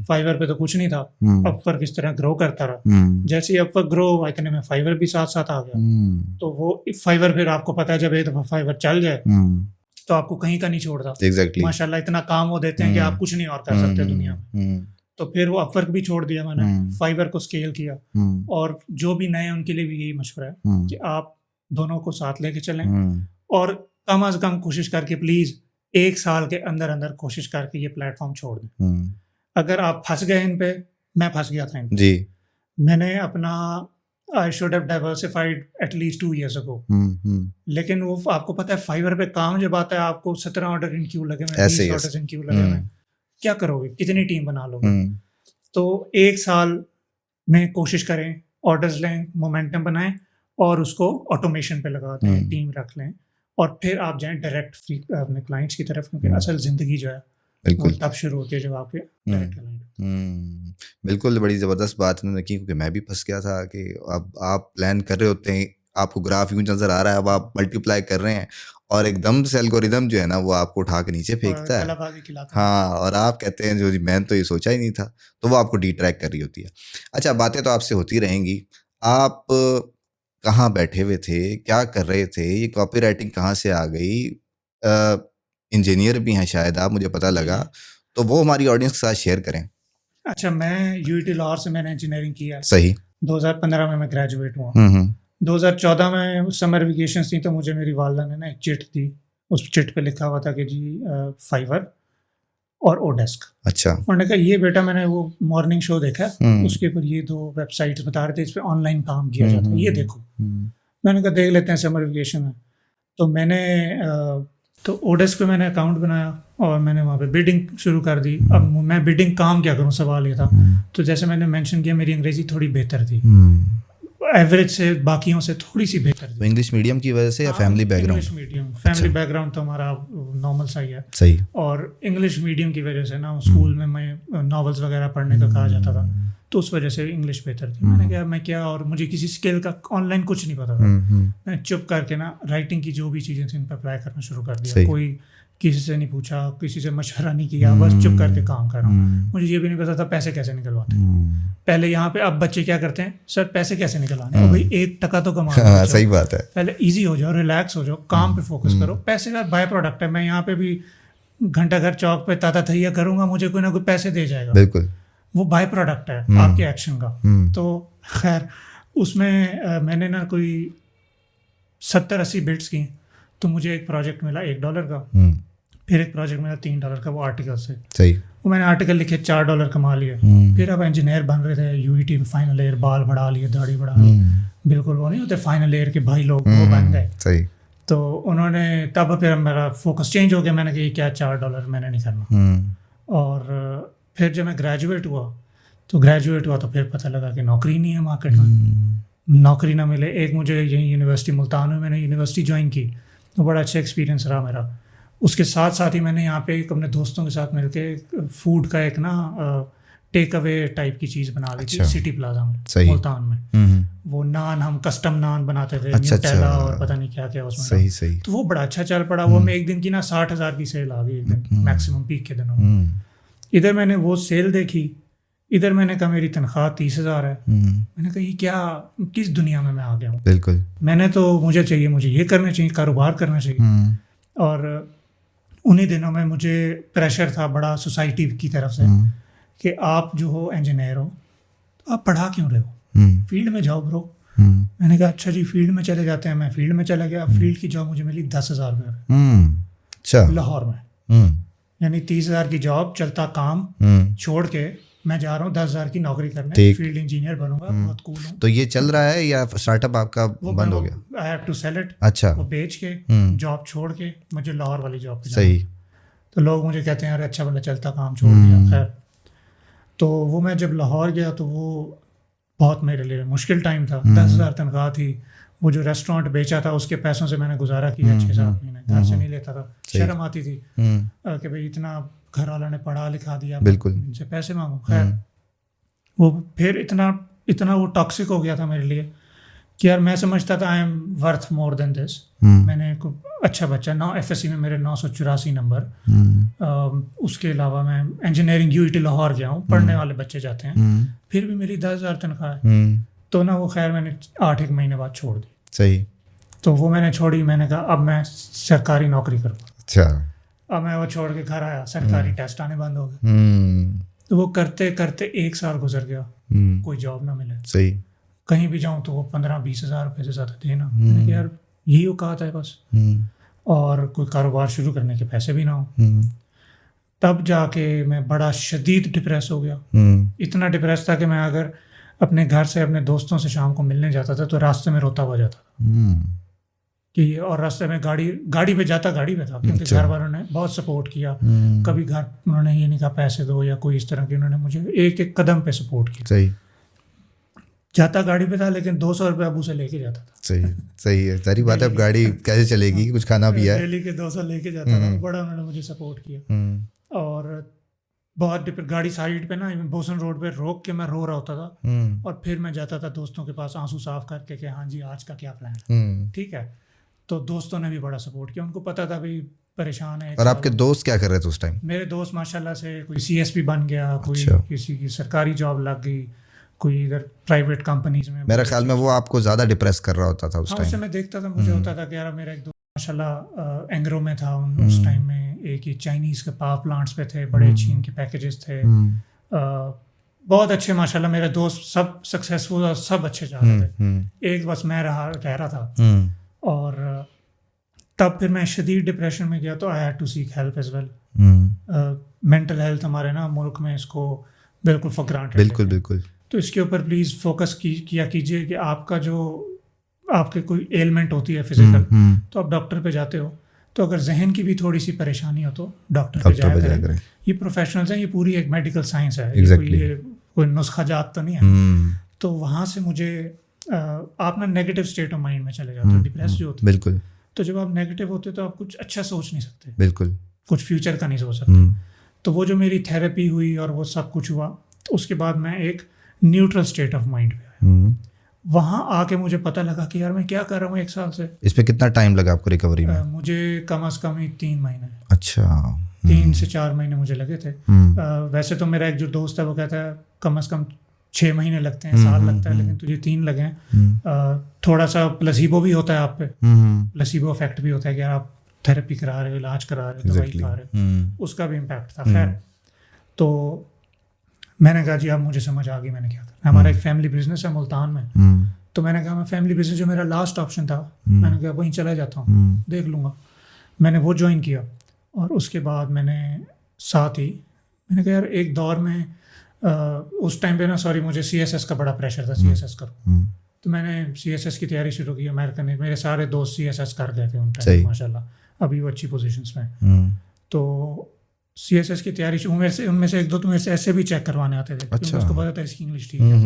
फाइवर पे तो कुछ नहीं था, अपवर्क इस तरह ग्रो करता रहा। जैसे ही अपवर्क ग्रो हुआ इतने में फाइवर भी साथ साथ आ गया। तो वो फाइवर फिर आपको पता है जब एक दफा फाइवर चल जाए तो आपको कहीं का नहीं छोड़ता। Exactly. माशाल्लाह इतना काम वो देते हैं कि आप कुछ नहीं और कर सकते दुनिया में। तो फिर वो अपवर्क भी छोड़ दिया मैंने, फाइवर को स्केल किया। और जो भी नए उनके लिए भी यही मशवरा है कि आप दोनों को साथ लेके चलें, और कम से कम कोशिश करके प्लीज 1 साल के अंदर अंदर कोशिश करके ये प्लेटफॉर्म छोड़ दें। अगर आप फंस गए इन पे, मैं फंस गया था इन पे। जी। मैंने अपना I should have diversified at least 2 years ago। लेकिन वो आपको पता है फाइवर पे काम जब आता है आपको 17 ऑर्डर इन क्यू लगे हुए, 20 ऑर्डर इन क्यू लगे हुए, क्या करोगे, कितनी टीम बना लोगे? तो 1 साल में कोशिश करें, ऑर्डर्स लें, मोमेंटम बनाएं और उसको ऑटोमेशन पे लगा दें, टीम रख लें और फिर आप जाएं डायरेक्ट अपने क्लाइंट्स की तरफ, क्योंकि असल जिंदगी जो है बिल्कुल तब शुरू होती है जब आपके डायरेक्ट क्लाइंट। बिल्कुल, बड़ी ज़बरदस्त बात उन्होंने की, क्योंकि मैं भी फंस गया था कि अब आप प्लान कर रहे होते हैं, आपको ग्राफ यूँ नज़र आ रहा है, अब आप मल्टीप्लाई कर रहे हैं और एकदम से एल्गोरिदम जो है ना वो आपको उठा के नीचे फेंकता है। हाँ, और आप कहते हैं जो जी मैंने तो ये सोचा ही नहीं था, तो वो आपको डिट्रैक्ट कर रही होती है। अच्छा, बातें तो आपसे होती रहेंगी, आप कहाँ बैठे हुए थे, क्या कर रहे थे, ये कॉपी राइटिंग कहाँ से आ गई? इंजीनियर भी हैं शायद आप, मुझे पता लगा, तो वो हमारी ऑडियंस के साथ शेयर करें। अच्छा, मैं यूआईटी लाहौर से मैंने इंजीनियरिंग किया। सही। 2015 में मैं ग्रेजुएट हुआ। 2014 में समर वेकेशंस थी तो मुझे मेरी वालदा ने ना एक चिट दी, उस चिट पे लिखा हुआ था कि जी फाइवर और ओडेस्क। अच्छा। उन्होंने कहा ये बेटा मैंने वो मॉर्निंग शो देखा, उसके ऊपर ये 2 वेबसाइट्स बता रहे थे इस पे ऑनलाइन काम किया जाता है, ये देखो। मैंने कहा देख लेते हैं, समर वेकेशन है। तो मैंने तो ओडेस्क पे मैंने अकाउंट बनाया और मैंने वहाँ पे बिडिंग शुरू कर दी। अब मैं बिडिंग काम क्या करूँ, सवाल ये था। तो जैसे मैंने मेंशन किया मेरी अंग्रेजी थोड़ी बेहतर थी, एवरेज से, बाकियों से थोड़ी सी बेहतर थी। इंग्लिश मीडियम की वजह से या family background? English medium, family background तो हमारा नॉर्मल सा ही है। सही। और इंग्लिश मीडियम की वजह से ना स्कूल में मैं नॉवेल्स वगैरह पढ़ने का कहा जाता था, तो उस वजह से इंग्लिश बेहतर थी। मैंने कहा मैं क्या, और मुझे किसी स्किल का ऑनलाइन कुछ नहीं पता था। मैं चुप करके ना राइटिंग की जो भी चीज़ें थी उन पर अप्लाई करना शुरू कर दिया। कोई किसी से नहीं पूछा, किसी से मशवरा नहीं किया, बस चुप करके काम कर रहा हूँ। मुझे ये भी नहीं पता था पैसे कैसे निकलवाते हैं पहले यहाँ पे। अब बच्चे क्या करते हैं, सर पैसे कैसे निकलवाने, भाई 1 टका तो कमा। सही बात है। पहले इजी हो जाओ, रिलैक्स हो जाओ, काम पे फोकस करो। पैसे का बाय प्रोडक्ट है। मैं यहाँ पे भी घंटा घर चौक पे ताता थैया करूंगा, मुझे कोई ना कोई पैसे दे जाएगा। बिल्कुल, वो बाय प्रोडक्ट है आपके एक्शन का। तो खैर उसमें मैंने ना कोई 70-80 बिट्स की, तो मुझे एक प्रोजेक्ट मिला $1 का, फिर एक प्रोजेक्ट मिला $3 का, वो आर्टिकल से। सही। वो मैंने आर्टिकल लिखे, $4 कमा लिए। फिर अब इंजीनियर बन रहे थे, यूईटी में फाइनल ईयर, बाल बढ़ा लिए, दाढ़ी बढ़ा ली, बिल्कुल वो नहीं होते फाइनल ईयर के भाई लोग, वो बन गए। सही। तो उन्होंने तब फिर मेरा फोकस चेंज हो गया। मैंने कहा क्या $4 मैंने नहीं करना। और फिर जब मैं ग्रेजुएट हुआ तो फिर पता लगा कि नौकरी नहीं है मार्केट में, नौकरी ना मिले। एक मुझे यही यूनिवर्सिटी मुल्तान में मैंने यूनिवर्सिटी ज्वाइन की, तो बड़ा अच्छा एक्सपीरियंस रहा मेरा। उसके साथ साथ ही मैंने यहाँ पे अपने दोस्तों के साथ मिलके फूड का एक ना टेक अवे टाइप की चीज़ बना ली थी सिटी प्लाजा में, मुल्तान में। वो नान, हम कस्टम नान बनाते थे, न्यूटेला और पता नहीं क्या क्या उसमें। सही। तो वो बड़ा अच्छा चल पड़ा। वो मैं एक दिन की ना 60,000 की सेल आ गई एक दिन, मैक्सिमम पीक के दिनों में। इधर मैंने वो सेल देखी, इधर मैंने कहा मेरी तनख्वाह 30,000 है। मैंने कहा ये क्या, किस दुनिया में मैं आ गया हूँ। बिल्कुल। मैंने तो मुझे ये करना चाहिए, कारोबार करना चाहिए। और उन्हीं दिनों में मुझे प्रेशर था बड़ा सोसाइटी की तरफ से कि आप जो हो इंजीनियर हो तो आप पढ़ा क्यों रहे हो, फील्ड में जाओ ब्रो। मैंने कहा अच्छा जी, फील्ड में चले जाते हैं। मैं फील्ड में चला गया। फील्ड की जॉब मुझे मिली 10,000 रुपये लाहौर में। यानी 30,000 की जॉब, चलता काम छोड़ के मैं जा रहा हूँ 10,000 की नौकरी करने, फील्ड इंजीनियर बनूंगा, बहुत कूल हूँ। तो ये चल रहा है या स्टार्टअप आपका बंद हो गया? I have to sell it. अच्छा। वो बेच के जॉब छोड़ के मुझे लाहौर वाली जॉब पे। सही। तो लोग मुझे कहते हैं अरे अच्छा भला चलता काम छोड़ दिया। खैर, तो वो मैं जब लाहौर गया तो वो बहुत मेरे लिए मुश्किल टाइम था। 10,000 तनख्वाह थी। वो जो रेस्टोरेंट बेचा था उसके पैसों से मैंने गुजारा किया 6-7 महीने। घर से नहीं लेता था, शर्म आती थी कि भाई इतना घर वालों ने पढ़ा लिखा दिया, बिल्कुल इनसे पैसे मांगो। खैर वो फिर इतना वो टॉक्सिक हो गया था मेरे लिए कि यार मैं समझता था I am worth more than this. मैंने अच्छा बच्चा, 9 FSC में मेरे 984 नंबर। उसके अलावा मैं इंजीनियरिंग यूईटी लाहौर गया हूँ, पढ़ने वाले बच्चे जाते हैं, फिर भी मेरी 10,000 तनख्वाह है। तो ना वो खैर मैंने 8-1 महीने बाद छोड़ दी। सही। तो वो मैंने छोड़ी। मैंने कहा अब मैं सरकारी नौकरी करूँगा। अच्छा। अब मैं वो छोड़ के घर आया, सरकारी टेस्ट आने बंद हो गए। तो वो करते करते 1 साल गुजर गया, कोई जॉब ना मिले। सही। कहीं भी जाऊं तो वो 15-20 हज़ार रुपये से ज़्यादा देना। मैंने कहा यार यही औकात है बस, और कोई कारोबार शुरू करने के पैसे भी ना हो। तब जाके मैं बड़ा शदीद डिप्रेस हो गया। इतना डिप्रेस था कि मैं अगर अपने घर से अपने दोस्तों से शाम को मिलने जाता था तो रास्ते में रोता हुआ जाता था कि, और रास्ते में गाड़ी पे जाता गाड़ी पे था, क्योंकि घर वालों ने बहुत सपोर्ट किया। कभी घर उन्होंने ये नहीं कहा पैसे दो या कोई इस तरह की, उन्होंने मुझे एक एक कदम पे सपोर्ट किया। सही। जाता गाड़ी पे था, लेकिन 200 रुपये अबू से लेके जाता था। सही है, सारी बात है। अब गाड़ी कैसे चलेगी, कुछ खाना भी है, डेली के 200 लेके जाता था। बड़ा उन्होंने मुझे सपोर्ट किया। और बहुत गाड़ी साइड पे ना बोसन रोड पे रोक के मैं रो रहा होता था, और फिर मैं जाता था दोस्तों के पास आंसू साफ करके कि हाँ जी आज का क्या प्लान है, ठीक है। तो दोस्तों ने भी बड़ा सपोर्ट किया, उनको पता था भाई परेशान है। और आपके दोस्त क्या कर रहे थे उस टाइम? मेरे दोस्त माशाल्लाह से कोई CSP बन गया, कोई किसी की सरकारी जॉब लग गई, कोई इधर प्राइवेट कंपनीज में। मेरे ख्याल में वो आपको ज़्यादा डिप्रेस कर रहा होता था उस टाइम। उससे मैं देखता था, मुझे होता था कि यार मेरा एक दोस्त माशाल्लाह एंग्रो में था उस टाइम में, एक ही चाइनीज़ के पावर प्लांट्स पे थे, बड़े चीन के पैकेजेस थे, बहुत अच्छे माशाल्लाह मेरे दोस्त सब सक्सेसफुल और सब अच्छे जा रहे थे। एक बस मैं रह रहा था। और तब फिर मैं शदीद डिप्रेशन में गया, तो I had to seek help as well. Mental health हमारे ना मुल्क में इसको बिल्कुल फॉर ग्रांटेड, बिल्कुल। तो इसके ऊपर प्लीज़ फोकस किया कीजिए कि आपका जो आपके कोई एलिमेंट होती है फिजिकल, तो आप डॉक्टर पे जाते हो, तो अगर जहन की भी थोड़ी सी परेशानी हो तो डॉक्टर पे जाया करें। ये प्रोफेशनल्स हैं, ये पूरी एक मेडिकल साइंस है, ये कोई नुस्खा जात तो नहीं है। तो वहाँ से मुझे आप ना नेगेटिव स्टेट ऑफ माइंड में चले जाते हो, डिप्रेस जो होते हैं। बिल्कुल। तो जब आप नेगेटिव होते हो तो आप कुछ अच्छा सोच नहीं सकते, बिल्कुल, कुछ फ्यूचर का नहीं सोच सकते। तो वो जो मेरी थेरेपी हुई और वो सब कुछ हुआ, उसके बाद मैं एक न्यूट्रल स्टेट ऑफ माइंड पे आया। वहाँ आके मुझे पता लगा कि यार मैं क्या कर रहा हूँ 1 साल से। इस पे कितना टाइम लगा आपको रिकवरी में? मुझे कम से कम ही 3 महीने। अच्छा। 3 से 4 महीने मुझे लगे थे। वैसे तो मेरा एक जो दोस्त है वो कहता है कम से कम 6 महीने लगते हैं, साल लगता है, लेकिन तुझे 3 लगे हैं। थोड़ा सा प्लेसिबो भी होता है आप पे, प्लेसिबो इफेक्ट भी होता है कि आप थेरेपी करा रहे हो, इलाज करा रहे हो, दवाई खा रहे हो, उसका भी इम्पैक्ट था। खैर, तो मैंने कहा जी अब मुझे समझ आ गई मैंने क्या करना। हमारा एक फैमिली बिजनेस है मुल्तान में, तो मैंने कहा मैं फैमिली बिजनेस जो मेरा लास्ट ऑप्शन था, मैंने कहा वहीं चला जाता हूँ, देख लूँगा। मैंने वो ज्वाइन किया, और उसके बाद मैंने साथ ही मैंने कहा यार एक दौर में उस टाइम पे ना मुझे CSS का बड़ा प्रेशर था, CSS करो। तो मैंने CSS की तैयारी शुरू की। अमेरिकन ने, मेरे सारे दोस्त CSS कर गए थे उन टाइम माशाल्लाह, अभी वो अच्छी पोजीशंस में। तो CSS की तैयारी उनमें से 1-2 तो मेरे से ऐसे भी चेक करवाने आते थे, क्योंकि उसको पता था इसकी इंग्लिश ठीक है।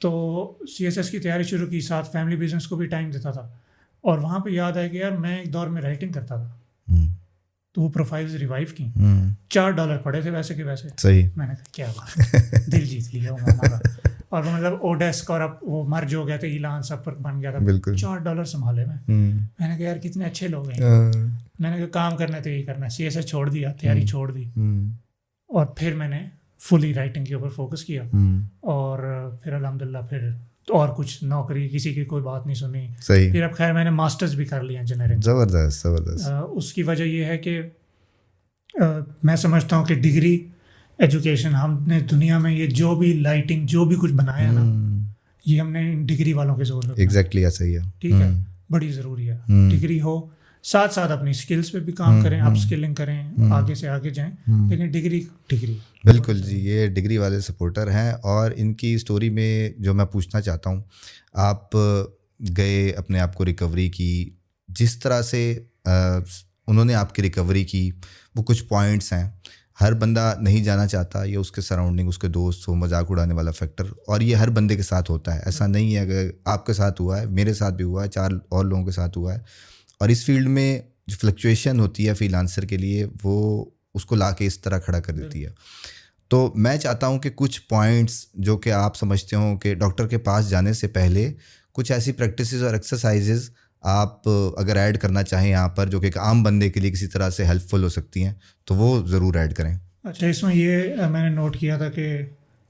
तो CSS की तैयारी शुरू की, साथ फैमिली बिजनेस को भी टाइम देता था। और वहाँ पे याद आया कि यार मैं एक दौर में राइटिंग करता था, तो वो प्रोफाइल्स रिवाइव की, $4 पड़े थे वैसे के वैसे। सही। मैंने कहा क्या बात, दिल जीत लिया हमारा। और वो मतलब ओडेस्क और अब वो मर्ज हो गया था, ईलान सब पर बन गया था। $4 संभाले मैंने कहा यार कितने अच्छे लोग हैं। मैंने कहा काम करना तो यही करना। CSS छोड़ दिया, तैयारी छोड़ दी, और फिर मैंने फुली राइटिंग के ऊपर फोकस किया। और फिर अल्हम्दुलिल्लाह फिर और कुछ नौकरी, किसी की कोई बात नहीं सुनी। सही। फिर अब खैर मैंने मास्टर्स भी कर लिया इंजीनियरिंग। ज़बरदस्त। उसकी वजह ये है कि मैं समझता हूँ कि डिग्री एजुकेशन, हमने दुनिया में ये जो भी लाइटिंग जो भी कुछ बनाया ना, ये हमने डिग्री वालों के जोर पे। एग्जैक्टली ऐसा ही है। ठीक है, बड़ी ज़रूरी है डिग्री हो, साथ साथ अपनी स्किल्स पे भी काम करें, अप स्किलिंग करें, आगे से आगे जाएं, लेकिन डिग्री बिल्कुल जी, ये डिग्री वाले सपोर्टर हैं। और इनकी स्टोरी में जो मैं पूछना चाहता हूँ, आप गए, अपने आप को रिकवरी की, जिस तरह से उन्होंने आपकी रिकवरी की, वो कुछ पॉइंट्स हैं। हर बंदा नहीं जाना चाहता, ये उसके सराउंडिंग, उसके दोस्त हो, मजाक उड़ाने वाला फैक्टर, और ये हर बंदे के साथ होता है। ऐसा नहीं है, अगर आपके साथ हुआ है, मेरे साथ भी हुआ है, 4 और लोगों के साथ हुआ है। और इस फील्ड में जो फ्लक्चुएशन होती है फ्रीलांसर के लिए, वो उसको लाके इस तरह खड़ा कर देती है। तो मैं चाहता हूँ कि कुछ पॉइंट्स जो कि आप समझते हो कि डॉक्टर के पास जाने से पहले कुछ ऐसी प्रैक्टिसेस और एक्सरसाइजेज आप अगर ऐड करना चाहें यहाँ पर, जो कि एक आम बंदे के लिए किसी तरह से हेल्पफुल हो सकती हैं, तो वो ज़रूर ऐड करें। अच्छा, इसमें ये मैंने नोट किया था कि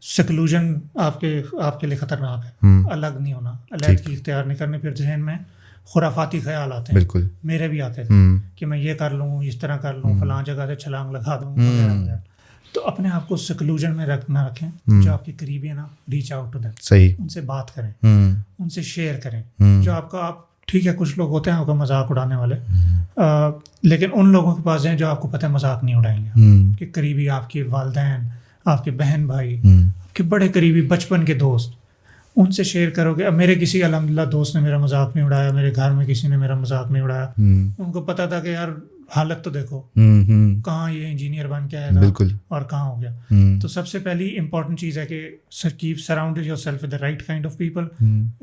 सेक्लूजन आपके लिए ख़तरनाक है। अलग नहीं होना, अलग इख्तियार नहीं करने, फिर जहन में खुराफाती ख्याल आते हैं। बिल्कुल, मेरे भी आते थे कि मैं ये कर लूँ, इस तरह कर लूँ, फलां जगह से छलांग लगा दूँ वगैरह। तो अपने आप को सेक्लूजन में रखें। जो आपके करीबी है ना, रीच आउट टू देम। सही। उनसे बात करें, उनसे शेयर करें। जो आपका आप ठीक है, कुछ लोग होते हैं आपका मजाक उड़ाने वाले, लेकिन उन लोगों के पास हैं जो आपको पता है मजाक नहीं उड़ाएंगे, कि करीबी आपके वालिदैन, आपके बहन भाई, आपके बड़े करीबी बचपन के दोस्त, उनसे शेयर करोगे। अब मेरे किसी अल्हम्दुलिल्लाह दोस्त ने मेरा मजाक नहीं उड़ाया, मेरे घर में किसी ने मेरा मजाक नहीं उड़ाया। उनको पता था कि यार हालत तो देखो, कहाँ ये इंजीनियर बन के आया था, बिल्कुल, और कहाँ हो गया। तो सबसे पहली इंपॉर्टेंट चीज़ है कि keep surrounded yourself with the right kind of people,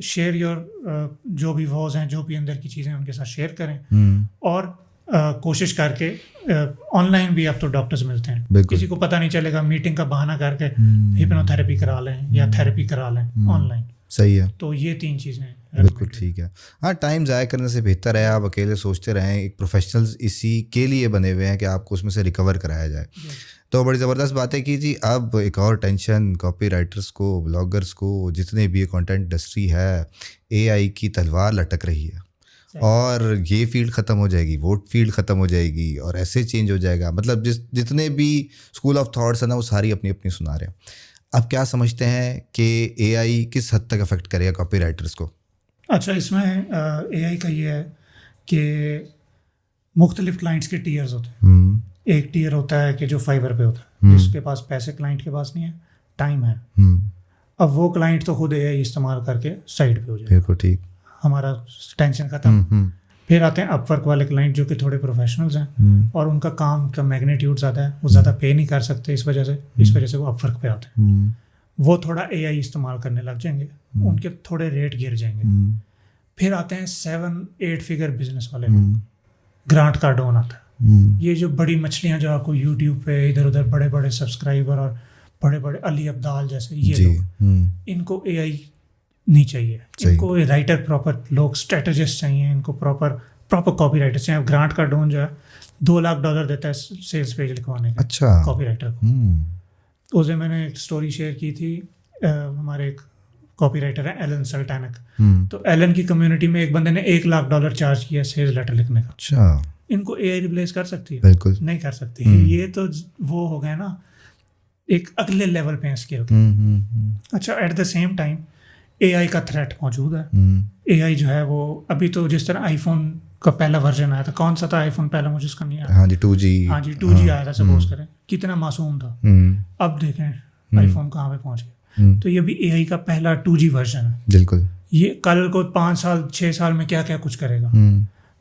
share your जो भी वॉज हैं, जो भी अंदर की चीज़ें उनके साथ शेयर करें, और कोशिश करके ऑनलाइन भी अब तो डॉक्टर्स मिलते हैं, किसी को पता नहीं चलेगा, मीटिंग का बहाना करके हिप्नोथेरेपी करा लें या थेरेपी करा लें ऑनलाइन। सही है, तो ये 3 चीज़ें बिल्कुल ठीक है। हाँ, टाइम ज़ाया करने से बेहतर है आप अकेले सोचते रहें। एक प्रोफेशनल्स इसी के लिए बने हुए हैं कि आपको उसमें से रिकवर कराया जाए। तो बड़ी ज़बरदस्त बात है कि जी अब एक और टेंशन कॉपी राइटर्स को, ब्लॉगर्स को, जितने भी कंटेंट इंडस्ट्री है, AI की तलवार लटक रही है, और ये फील्ड ख़त्म हो जाएगी, वो फील्ड ख़त्म हो जाएगी, और ऐसे चेंज हो जाएगा। मतलब जितने भी स्कूल ऑफ थॉट्स हैं ना, वो सारी अपनी अपनी सुना रहे हैं। अब क्या समझते हैं कि AI किस हद तक अफेक्ट करेगा कॉपी राइटर्स को? अच्छा, इसमें AI का ये है कि मुख्तलिफ क्लाइंट्स के टीयर्स होते हैं। एक टीयर होता है कि जो फाइवर पे होता है, जिसके पास पैसे क्लाइंट के पास नहीं है, टाइम है। अब वो क्लाइंट तो खुद AI इस्तेमाल करके साइड पे हो जाए, बिल्कुल ठीक, हमारा टेंशन खत्म। फिर आते हैं अपवर्क वाले क्लाइंट जो कि थोड़े प्रोफेशनल्स हैं, और उनका काम का मैग्नीट्यूड ज़्यादा है, वो ज़्यादा पे नहीं कर सकते, इस वजह से वो अपवर्क पे आते हैं। वो थोड़ा AI इस्तेमाल करने लग जाएंगे, उनके थोड़े रेट गिर जाएंगे। फिर आते हैं 7-8 फिगर बिजनेस वाले लोग, ग्रांट कार्डोन आता है। ये जो बड़ी मछलियाँ जो आपको यूट्यूब पे इधर उधर बड़े बड़े सब्सक्राइबर और बड़े बड़े अली अब्दाल जैसे ये लोग, इनको AI नहीं चाहिए, इनको राइटर, प्रॉपर लोग स्ट्रेटजिस्ट चाहिए, इनको प्रॉपर कॉपी राइटर चाहिए। ग्रांट कार्डोन जो है $2 लाख देता है सेल्स पेज लिखवाने का, अच्छा, कॉपी राइटर को। उस दिन मैंने एक स्टोरी शेयर की थी, हमारे एक कॉपी राइटर है एलन सल्टानक, तो एलन की कम्युनिटी में एक बंदे ने $1 लाख चार्ज किया सेल्स लेटर लिखने का। अच्छा, इनको AI रिप्लेस कर सकती है? बिल्कुल नहीं कर सकती। ये तो वो हो गया ना, एक अगले लेवल पे स्किल के। अच्छा, at the same time AI का थ्रेट मौजूद है। AI जो है वो अभी तो जिस तरह आईफोन का पहला वर्जन आया था, कौन सा था आईफोन पहला, मुझे उसका नहीं आया। हाँ जी, 2G। हाँ जी, 2G आया था, सपोज करें, कितना मासूम था। अब देखें आईफोन कहाँ पे पहुंच गया। तो ये भी AI का पहला 2G वर्जन है। बिल्कुल, ये कल को 5 साल 6 साल में क्या क्या कुछ करेगा।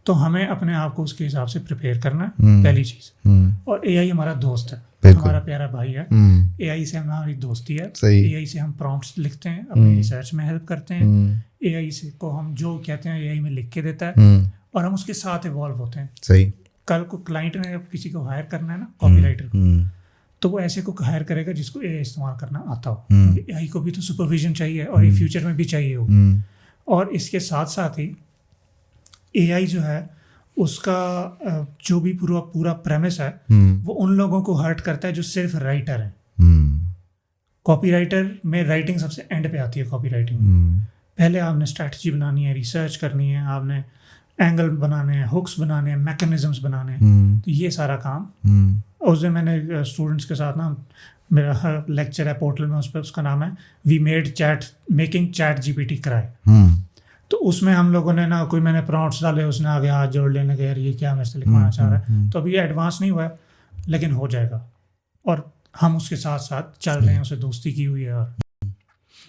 तो हमें अपने आप को उसके हिसाब से प्रिपेयर करना है, पहली चीज। और AI हमारा दोस्त है, हमारा प्यारा भाई है। AI से हमारी दोस्ती है। AI से हम प्रॉम्प्ट्स लिखते हैं, अपनी रिसर्च में हेल्प करते हैं। AI से को हम जो कहते हैं AI में लिख के देता है, और हम उसके साथ इवॉल्व होते हैं। सही, कल को क्लाइंट ने किसी को हायर करना है ना, कॉपी राइटर को, तो वो ऐसे को हायर करेगा जिसको AI इस्तेमाल करना आता हो। AI को भी तो सुपरविजन चाहिए, और ये फ्यूचर में भी चाहिए होगी। और इसके साथ साथ ही AI जो है उसका जो भी पूरा प्रेमिस है, वो उन लोगों को हर्ट करता है जो सिर्फ राइटर हैं। कॉपी राइटर में राइटिंग सबसे एंड पे आती है। कॉपी राइटिंग पहले आपने स्ट्रैटेजी बनानी है, रिसर्च करनी है, आपने एंगल बनाने हैं, हुक्स बनाने हैं, मैकेनिज्म्स बनाने हैं। तो ये सारा काम उस दिन मैंने स्टूडेंट्स के साथ ना, मेरा लेक्चर है पोर्टल में, उस पर उसका नाम है वी मेकिंग चैट GPT कराए। तो उसमें हम लोगों ने ना, कोई मैंने प्रॉम्प्ट्स डाले, उसने आगे हाथ जोड़ लेने के, यार ये क्या मेरे से लिखवाना चाह रहा है। तो अभी ये एडवांस नहीं हुआ है, लेकिन हो जाएगा, और हम उसके साथ साथ चल रहे हैं, उसे दोस्ती की हुई है। और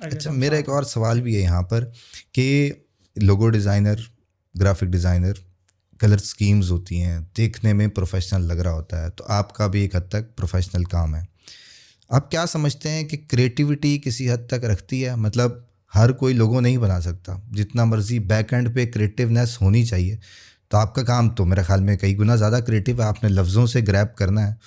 अच्छा, मेरा एक और सवाल भी है यहाँ पर कि logo designer, graphic designer, colour schemes होती हैं, देखने में प्रोफेशनल लग रहा होता है, तो आपका भी एक हद तक प्रोफेशनल काम है। आप क्या समझते हैं कि क्रिएटिविटी किसी हद तक रखती है? मतलब हर कोई लोगो नहीं बना सकता, जितना मर्जी बैक एंड पे क्रिएटिवनेस होनी चाहिए। तो आपका काम तो मेरे ख्याल में कई गुना ज़्यादा क्रिएटिव है, आपने लफ्ज़ों से ग्रैब करना है,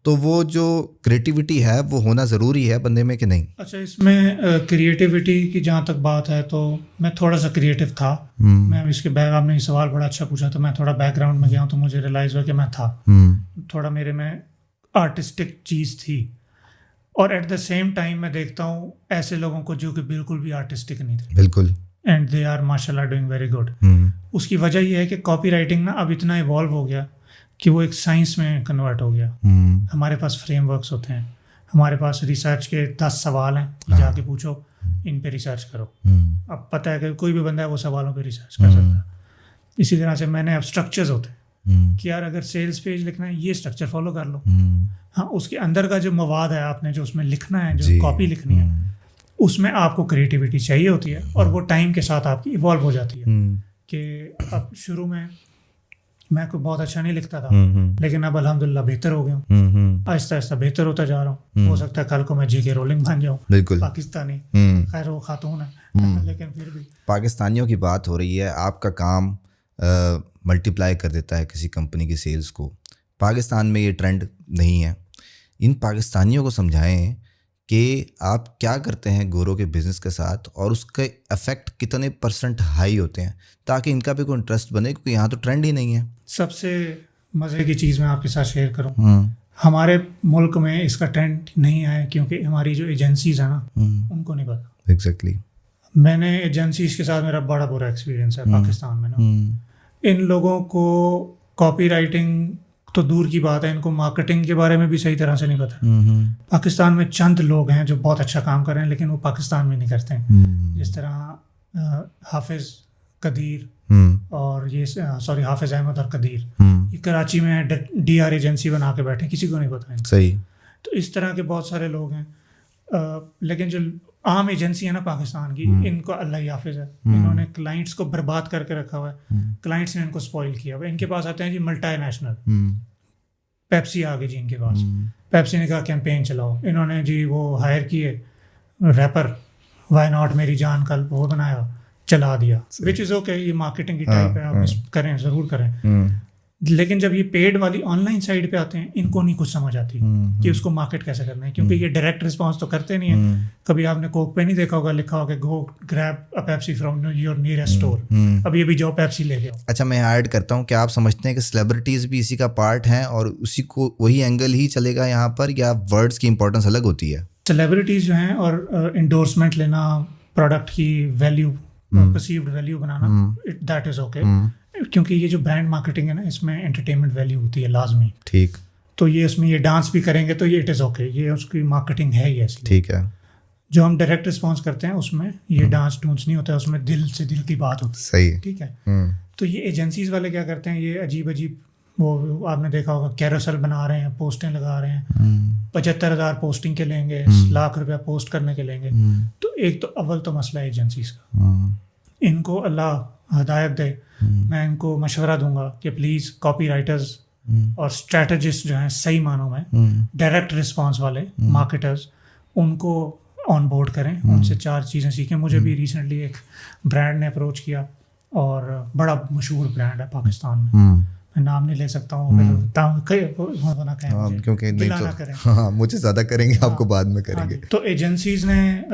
तो वो जो क्रिएटिविटी है वो होना ज़रूरी है बंदे में कि नहीं? अच्छा, इसमें क्रिएटिविटी की जहाँ तक बात है तो मैं थोड़ा सा क्रिएटिव था। मैं इसके बैक, आपने सवाल बड़ा अच्छा पूछा, तो मैं थोड़ा बैकग्राउंड में गया हूँ, तो मुझे रियलाइज़ हुआ कि मैं था थोड़ा, मेरे में आर्टिस्टिक चीज़ थी। और एट द सेम टाइम मैं देखता हूँ ऐसे लोगों को जो कि बिल्कुल भी आर्टिस्टिक नहीं थे, बिल्कुल, एंड दे आर माशाल्लाह डूइंग वेरी गुड। उसकी वजह ये है कि कॉपी राइटिंग ना अब इतना इवॉल्व हो गया कि वो एक साइंस में कन्वर्ट हो गया। हमारे पास फ्रेमवर्क्स होते हैं, हमारे पास रिसर्च के 10 सवाल हैं, जाके पूछो, इन पे रिसर्च करो। अब पता है कि कोई भी बंदा है वो सवालों पे रिसर्च कर सकता है। इसी तरह से मैंने अब स्ट्रक्चर्स होते हैं कि यार अगर सेल्स पेज लिखना है ये स्ट्रक्चर फॉलो कर लो। हाँ, उसके अंदर का जो मवाद है आपने जो उसमें लिखना है, जो कॉपी लिखनी है, उसमें आपको क्रिएटिविटी चाहिए होती है और वो टाइम के साथ आपकी इवॉल्व हो जाती है। कि अब शुरू में मैं कोई बहुत अच्छा नहीं लिखता था, लेकिन अब अल्हम्दुलिल्लाह बेहतर हो गया हूँ, आहिस्ता आहिस्ता बेहतर होता जा रहा हूँ। हो सकता है कल को मैं जीके रोलिंग बन जाऊँ, बिल्कुल पाकिस्तानी, खैर वो खातून है लेकिन फिर भी। पाकिस्तानियों की बात हो रही है, आपका काम मल्टीप्लाई कर देता है किसी कंपनी की सेल्स को। पाकिस्तान में ये ट्रेंड नहीं है। इन पाकिस्तानियों को समझाएं कि आप क्या करते हैं गोरों के बिज़नेस के साथ और उसके इफ़ेक्ट कितने % हाई होते हैं, ताकि इनका भी कोई इंटरेस्ट बने, क्योंकि यहाँ तो ट्रेंड ही नहीं है। सबसे मज़े की चीज़ मैं आपके साथ शेयर करूँ, हमारे मुल्क में इसका ट्रेंड नहीं आया क्योंकि हमारी जो एजेंसीज है ना उनको नहीं पता। एग्जैक्टली। मैंने एजेंसीज के साथ मेरा बड़ा बुरा एक्सपीरियंस है पाकिस्तान में ना। इन लोगों को कॉपी राइटिंग तो दूर की बात है, इनको मार्केटिंग के बारे में भी सही तरह से नहीं पता। पाकिस्तान में चंद लोग हैं जो बहुत अच्छा काम कर रहे हैं, लेकिन वो पाकिस्तान में नहीं करते हैं। जिस तरह हाफिज़ कदीर और ये हाफिज़ अहमद और कदीर, ये कराची में DR एजेंसी बना के बैठे, किसी को नहीं पता है। सही। तो इस तरह के बहुत सारे लोग हैं, लेकिन जो आम एजेंसी है ना पाकिस्तान की, इनको अल्लाह ही हाफिज़ है, इन्होंने क्लाइंट्स को बर्बाद करके रखा हुआ है। क्लाइंट्स ने इनको स्पॉइल किया हुआ है। इनके पास आते हैं जी मल्टीनेशनल, पेप्सी आ गई जी इनके पास, पेप्सी ने कहा कैंपेन चलाओ, इन्होंने जी वो हायर किए रैपर वाई नॉट मेरी जान का वो बनाया, चला दिया, विच इज़ ओके, ये मार्केटिंग की टाइप है, आप करें ज़रूर करें। लेकिन जब ये पेड वाली ऑनलाइन साइड पे आते हैं, इनको नहीं कुछ समझ आती कि उसको मार्केट कैसे करना है, क्योंकि ये डायरेक्ट रिस्पांस तो करते नहीं है। कभी आपने कोक पे नहीं देखा होगा लिखा होगा गो grab a Pepsi from your nearest store, अब ये भी जाओ पेप्सी ले आओ। अच्छा, मैं ऐड करता हूँ, क्या आप समझते हैं कि सेलिब्रिटीज भी इसी का पार्ट हैं और उसी को वही एंगल ही चलेगा यहाँ पर, या वर्ड्स की इंपॉर्टेंस अलग होती है? सेलिब्रिटीज जो हैं और इंडोर्समेंट लेना, प्रोडक्ट की value, perceived value banana, that is okay, क्योंकि ये जो ब्रांड मार्केटिंग है ना, इसमें एंटरटेनमेंट वैल्यू होती है लाजमी। ठीक। तो ये उसमें ये डांस भी करेंगे तो ये इट इज़ ओके, ये उसकी मार्केटिंग है ही ऐसी। ठीक है। जो हम डायरेक्ट रिस्पॉन्स करते हैं उसमें ये डांस डूंस नहीं होता है, उसमें दिल से दिल की बात होती है। सही। ठीक है। तो ये एजेंसीज वाले क्या करते हैं, ये अजीब अजीब, वो आपने देखा होगा कैरोसेल बना रहे हैं, पोस्टें लगा रहे हैं, 75,000 पोस्टिंग के लेंगे, लाख रुपया पोस्ट करने के लेंगे। तो एक तो अव्वल तो मसला है एजेंसीज का, इनको अल्लाह हदायत दे, मैं इनको मशवरा दूंगा कि प्लीज़ कॉपी राइटर्स और स्ट्रेटजिस्ट जो हैं सही मानों में, डायरेक्ट रिस्पांस वाले मार्केटर्स, उनको ऑन बोर्ड करें, उनसे 4 चीज़ें सीखें। मुझे भी रिसेंटली एक ब्रांड ने अप्रोच किया, और बड़ा मशहूर ब्रांड है पाकिस्तान में, मैं नाम नहीं ले सकता हूँ क्योंकि नहीं तो हाँ, मुझे ज़्यादा करेंगे, आपको बाद में करेंगे। तो एजेंसीज ने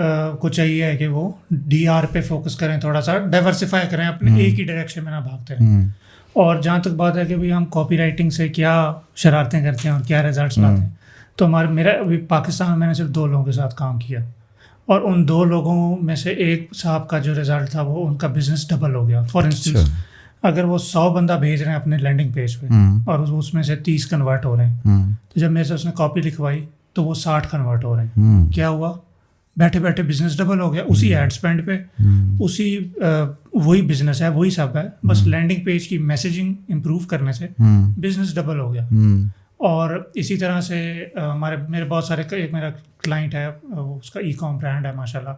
को चाहिए है कि वो DR पे फोकस करें, थोड़ा सा डाइवर्सिफाई करें, अपने एक ही डायरेक्शन में ना भागते रहें। और जहाँ तक बात है कि भाई हम कॉपी राइटिंग से क्या शरारतें करते हैं और क्या रिजल्ट्स लाते हैं, तो मेरा अभी पाकिस्तान में मैंने सिर्फ 2 लोगों के साथ काम किया, और उन 2 लोगों में से एक साहब का जो रिजल्ट था वो उनका बिजनेस डबल हो गया। फॉर इंस्टेंस, अगर वो 100 बंदा भेज रहे हैं अपने लैंडिंग पेज पे और उसमें से 30 कन्वर्ट हो रहे हैं, तो जब मेरे से उसने कॉपी लिखवाई तो वो 60 कन्वर्ट हो रहे हैं। क्या हुआ? बैठे बैठे बिजनेस डबल हो गया, उसी एड स्पेंड पे, उसी वही बिजनेस है, वही सब है, बस लैंडिंग पेज की मैसेजिंग इम्प्रूव करने से बिजनेस डबल हो गया। और इसी तरह से मेरे बहुत सारे, एक मेरा क्लाइंट है, उसका ई-कॉम ब्रांड है माशाल्लाह,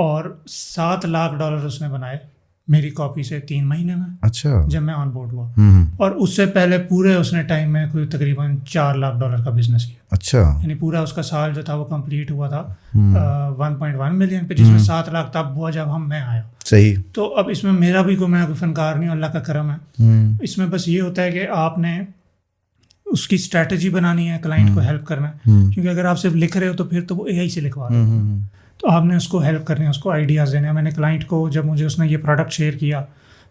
और $7 लाख उसने बनाए मेरी कॉपी से 3 महीने में। अच्छा। जब मैं ऑन बोर्ड हुआ, और उससे पहले पूरे उसने टाइम में कोई तकरीबन $4 लाख का बिजनेस किया। अच्छा। यानी पूरा उसका साल जो था वो कंप्लीट हुआ था 1.1 मिलियन पे, जिसमें 7 लाख तब हुआ जब मैं आया। सही। तो अब इसमें मेरा भी मैं कोई फनकार नहीं, अल्लाह का करम है। इसमें बस ये होता है कि आपने उसकी स्ट्रैटेजी बनानी है, क्लाइंट को हेल्प करना है, क्योंकि अगर आप सिर्फ लिख रहे हो तो फिर तो वो AI से लिखवा रहे हो, तो आपने उसको हेल्प करनी है, उसको आइडियाज़ देने हैं। मैंने क्लाइंट को, जब मुझे उसने ये प्रोडक्ट शेयर किया,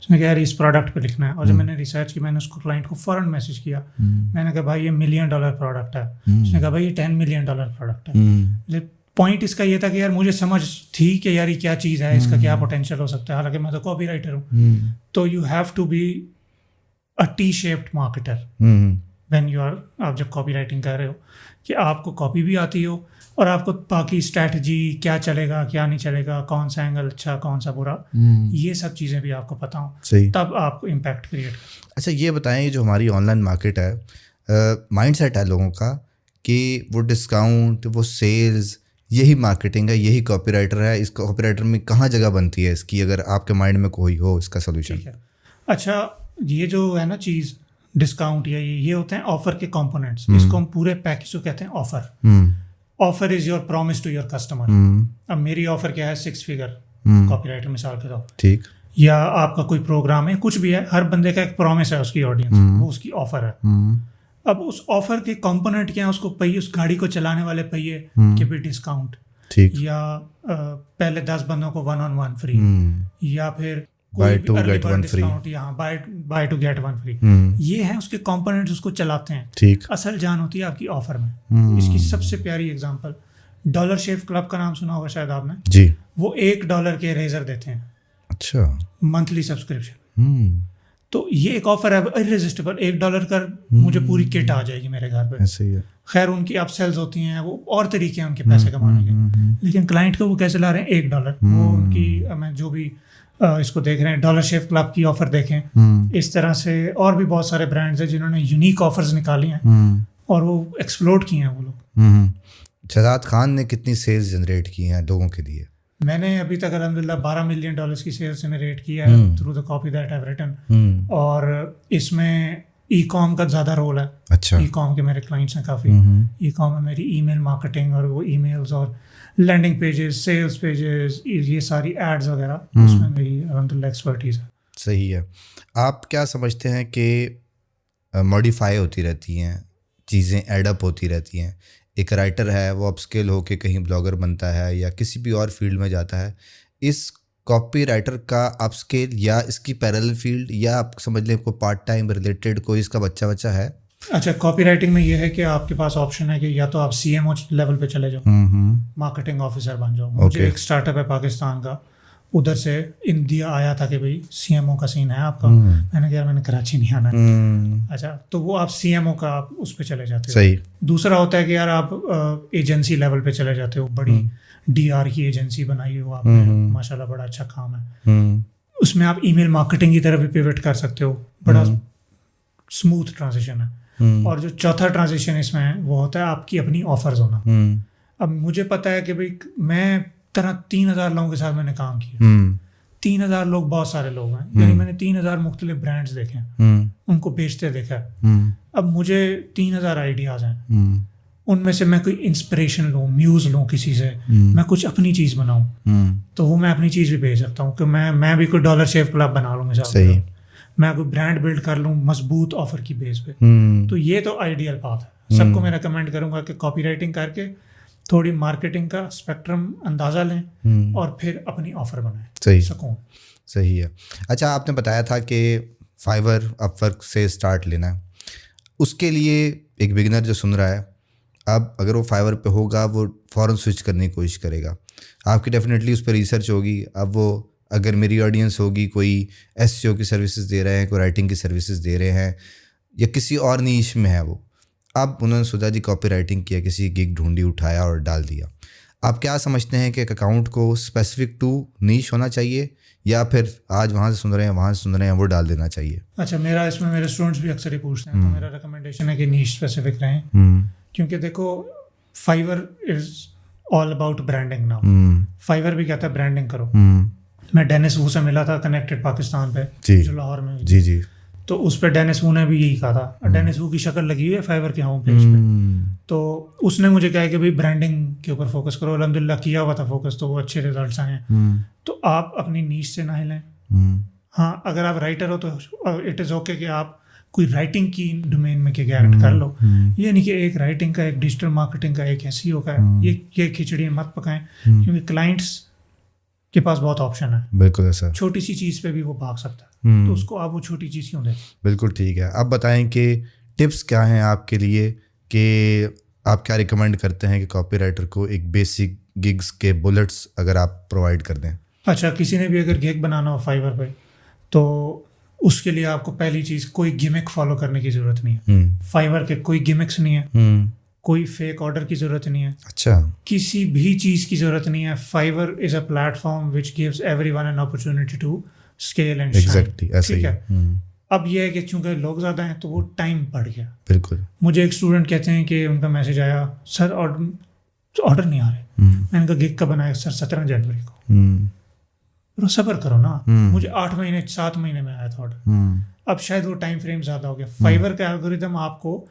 उसने कहा यार इस प्रोडक्ट पे लिखना है, और जब मैंने रिसर्च की, मैंने उसको क्लाइंट को फ़ौरन मैसेज किया, मैंने कहा भाई ये $1 मिलियन प्रोडक्ट है, उसने कहा भाई ये $10 मिलियन प्रोडक्ट है। पॉइंट इसका ये था कि यार मुझे समझ थी कि यार ये क्या चीज़ है, इसका क्या पोटेंशियल हो सकता है, हालांकि मैं तो कॉपी राइटर हूँ। तो you have to be a T-shaped marketer, when you are, आप जब कॉपी राइटिंग कर रहे हो, कि आपको कॉपी भी आती हो और आपको बाकी स्ट्रैटेजी, क्या चलेगा क्या नहीं चलेगा, कौन सा एंगल अच्छा कौन सा बुरा, ये सब चीज़ें भी आपको पता हो, तब आपको इम्पैक्ट क्रिएट कर। अच्छा, ये बताएं, ये जो हमारी ऑनलाइन मार्केट है, माइंडसेट है लोगों का कि वो डिस्काउंट, वो सेल्स, यही मार्केटिंग है, यही कॉपीराइटर है। इस कॉपीराइटर में कहाँ जगह बनती है इसकी, अगर आपके माइंड में कोई हो इसका सोल्यूशन? ठीक है। अच्छा, ये जो है ना चीज़, डिस्काउंट या ये होते हैं ऑफर के कंपोनेंट्स। इसको हम पूरे पैकेज को कहते हैं offer. Offer is your promise to your customer. अब मेरी ऑफर क्या है, 6 फिगर कॉपीराइटर मिसाल के तौर पर, ठीक, या आपका कोई प्रोग्राम है, कुछ भी है, हर बंदे का एक प्रॉमिस है उसकी ऑडियंस, वो उसकी ऑफर है। अब उस ऑफर के कंपोनेंट क्या है, उसको पहिए, उस गाड़ी को चलाने वाले पहिए के भी डिस्काउंट, ठीक, या पहले 10 बंदों को 1-on-1 फ्री, या फिर buy two get one free, यहाँ buy two get one free, ये है उसके कंपोनेंट्स, उसको चलाते हैं। ठीक, असल जान होती है आपकी ऑफर में। इसकी सबसे प्यारी एग्जांपल, डॉलर शेव क्लब का नाम सुना होगा शायद आपने जी। वो $1 के रेजर देते हैं, अच्छा, मंथली सब्सक्रिप्शन। तो ये एक ऑफर है इररेजिस्टिबल, $1 का मुझे पूरी किट आ जाएगी मेरे घर पे। ऐसे ही है। खैर उनकी अप सेल्स होती हैं, वो और तरीके हैं उनके पैसे कमाने के, लेकिन क्लाइंट को वो कैसे ला रहे हैं, $1। वो उनकी, मैं जो भी इसको देख रहे हैं, डॉलर शेव क्लब की ऑफर देखें, इस तरह से और भी बहुत सारे ब्रांड्स हैं जिन्होंने यूनिक ऑफर्स निकाली हैं और वो एक्सप्लोर किए हैं वो लोग। शहजाद खान ने कितनी सेल्स जनरेट की हैं लोगों के लिए? मैंने अभी तक अल्हम्दुलिल्लाह $12 मिलियन की सेल्स जनरेट की है through the copy that I have written, और इसमें ई कॉम का ज़्यादा रोल है। अच्छा, ई कॉम के मेरे क्लाइंट्स हैं काफ़ी। ई कॉम में मेरी ईमेल मार्केटिंग और वो ईमेल्स और लैंडिंग पेजेस, सेल्स पेजेस, ये सारी एड्स वगैरह, उसमें मेरी अल्हम्दुलिल्लाह एक्सपर्टीज़ है। सही है। आप क्या समझते हैं कि मॉडिफाई होती रहती हैं चीज़ें, एडअप होती रहती हैं? एक राइटर है, वो अपस्किल होके कहीं ब्लॉगर बनता है या किसी भी और फील्ड में जाता है, इस कॉपी राइटर का अपस्केल या इसकी पैरेलल फील्ड, या आप समझ लें को पार्ट टाइम रिलेटेड कोई इसका बच्चा है? अच्छा, कॉपी राइटिंग में ये है कि आपके पास ऑप्शन है कि या तो आप CMO लेवल पे चले जाओ, मार्केटिंग ऑफिसर बन जाओ। मुझे एक स्टार्टअप है पाकिस्तान का, उधर से इंडिया आया था कि भाई CMO का सीन है आपका। मैंने कहा मैंने कराची नहीं आना। अच्छा, तो वो आप CMO का आप उस पर चले जाते हो। सही। दूसरा होता है कि यार आप एजेंसी लेवल पे चले जाते हो, बड़ी DR की एजेंसी बनाई हो आपने, माशाल्लाह बड़ा अच्छा काम है, उसमें आप ईमेल मार्केटिंग की तरफ भी पिवट कर सकते हो, बड़ा स्मूथ ट्रांजिशन है। और जो चौथा ट्रांजिशन इसमें है वो होता है आपकी अपनी ऑफर्स होना। अब मुझे पता है कि भाई मैं 3000 लोगों के साथ मैंने काम किया, 3000 लोग बहुत सारे लोग हैं, यानी मैंने 3000 मुख्तलिफ ब्रांड्स देखे हैं, उनको बेचते देखा है। अब मुझे 3000 आइडियाज हैं, उनमें से मैं कोई इंस्पिरेशन लूँ, म्यूज लूँ किसी से, मैं कुछ अपनी चीज़ बनाऊँ, तो वो मैं अपनी चीज़ भी भेज सकता हूँ कि मैं भी कोई डॉलर शेव क्लब बना लूँ मिसाल, मैं कोई ब्रांड बिल्ड कर लूँ मजबूत ऑफर की बेस पे। तो ये तो आइडियल पाथ है। सबको मैं रिकमेंड करूँगा कि कॉपी राइटिंग करके थोड़ी मार्केटिंग का स्पेक्ट्रम अंदाज़ा लें और फिर अपनी ऑफर बनाएं। सही, सही है। अच्छा, आपने बताया था कि फाइवर, अपवर्क से स्टार्ट लेना है, उसके लिए एक बिगिनर जो सुन रहा है, अब अगर वो फाइवर पे होगा, वो फ़ौरन स्विच करने की कोशिश करेगा, आपकी डेफिनेटली उस पर रिसर्च होगी। अब वो, अगर मेरी ऑडियंस होगी, कोई SEO की सर्विसेज दे रहे हैं, कोई राइटिंग की सर्विसेज दे रहे हैं, या किसी और नीश में है वो, अब उन्होंने सोचा जी कॉपी राइटिंग किया, किसी गिग ढूंढी, उठाया और डाल दिया। आप क्या समझते हैं कि एक अकाउंट को स्पेसिफिक टू नीश होना चाहिए, या फिर आज वहाँ से सुन रहे हैं, वहाँ से सुन रहे हैं, वो डाल देना चाहिए? अच्छा, मेरा इसमें मेरे स्टूडेंट्स भी अक्सर ही पूछते हैं, तो मेरा रिकमेंडेशन है कि नीश स्पेसिफिक रहें, क्योंकि देखो Fiverr is all about branding now. Fiverr भी कहता है ब्रांडिंग करो। मैं डेनिस वू से मिला था कनेक्टेड पाकिस्तान पे, जो लाहौर में। जी। तो उस पर डेनिस वू ने भी यही कहा था। डेनिस वू की शक्ल लगी हुई है फाइवर के होम पेज पे, तो उसने मुझे कहा कि भाई ब्रांडिंग के ऊपर फोकस करो। अल्हम्दुलिल्लाह किया हुआ था फोकस, तो वो अच्छे रिजल्ट्स आए हैं। तो आप अपनी नीश से ना हिलें। हाँ, अगर आप राइटर हो तो इट इज़ ओके कि आप कोई राइटिंग की डोमेन में कैरेक्ट कर लो। ये नहीं कि एक राइटिंग का, एक डिजिटल मार्केटिंग का, एक SEO का, ये खिचड़ी मत पकाएं, क्योंकि क्लाइंट्स के पास बहुत ऑप्शन है। बिल्कुल ऐसा, छोटी सी चीज़ पे भी वो भाग सकता है, तो उसको आप वो छोटी चीज़ क्यों दें? बिल्कुल ठीक है। अब बताएं कि टिप्स क्या हैं आपके लिए, कि आप क्या रिकमेंड करते हैं कि कॉपी राइटर को एक बेसिक गिग्स के बुलेट्स अगर आप प्रोवाइड कर दें? अच्छा, किसी ने भी अगर गिग बनाना हो फाइवर पे, तो उसके लिए आपको पहली चीज़ कोई गिमिक फॉलो करने की ज़रूरत नहीं है। फाइवर के कोई गिमिक्स नहीं है, कोई फेक ऑर्डर की ज़रूरत नहीं है, अच्छा, किसी भी चीज़ की ज़रूरत नहीं है। Fiverr is a platform which gives everyone an opportunity to scale and exactly ऐसा ही है। अब ये है कि चूंकि लोग ज़्यादा हैं तो वो टाइम बढ़ गया। बिल्कुल। मुझे एक स्टूडेंट कहते हैं कि उनका मैसेज आया, सर ऑर्डर नहीं आ रहे। मैंने कहा गिग कब बनाया? सर 17 जनवरी को। सब्र करो ना, मुझे 8 महीने 7 महीने में आया था ऑर्डर। अब शायद वो टाइम फ्रेम ज़्यादा हो गया। फाइवर का एल्गोरिदम आपको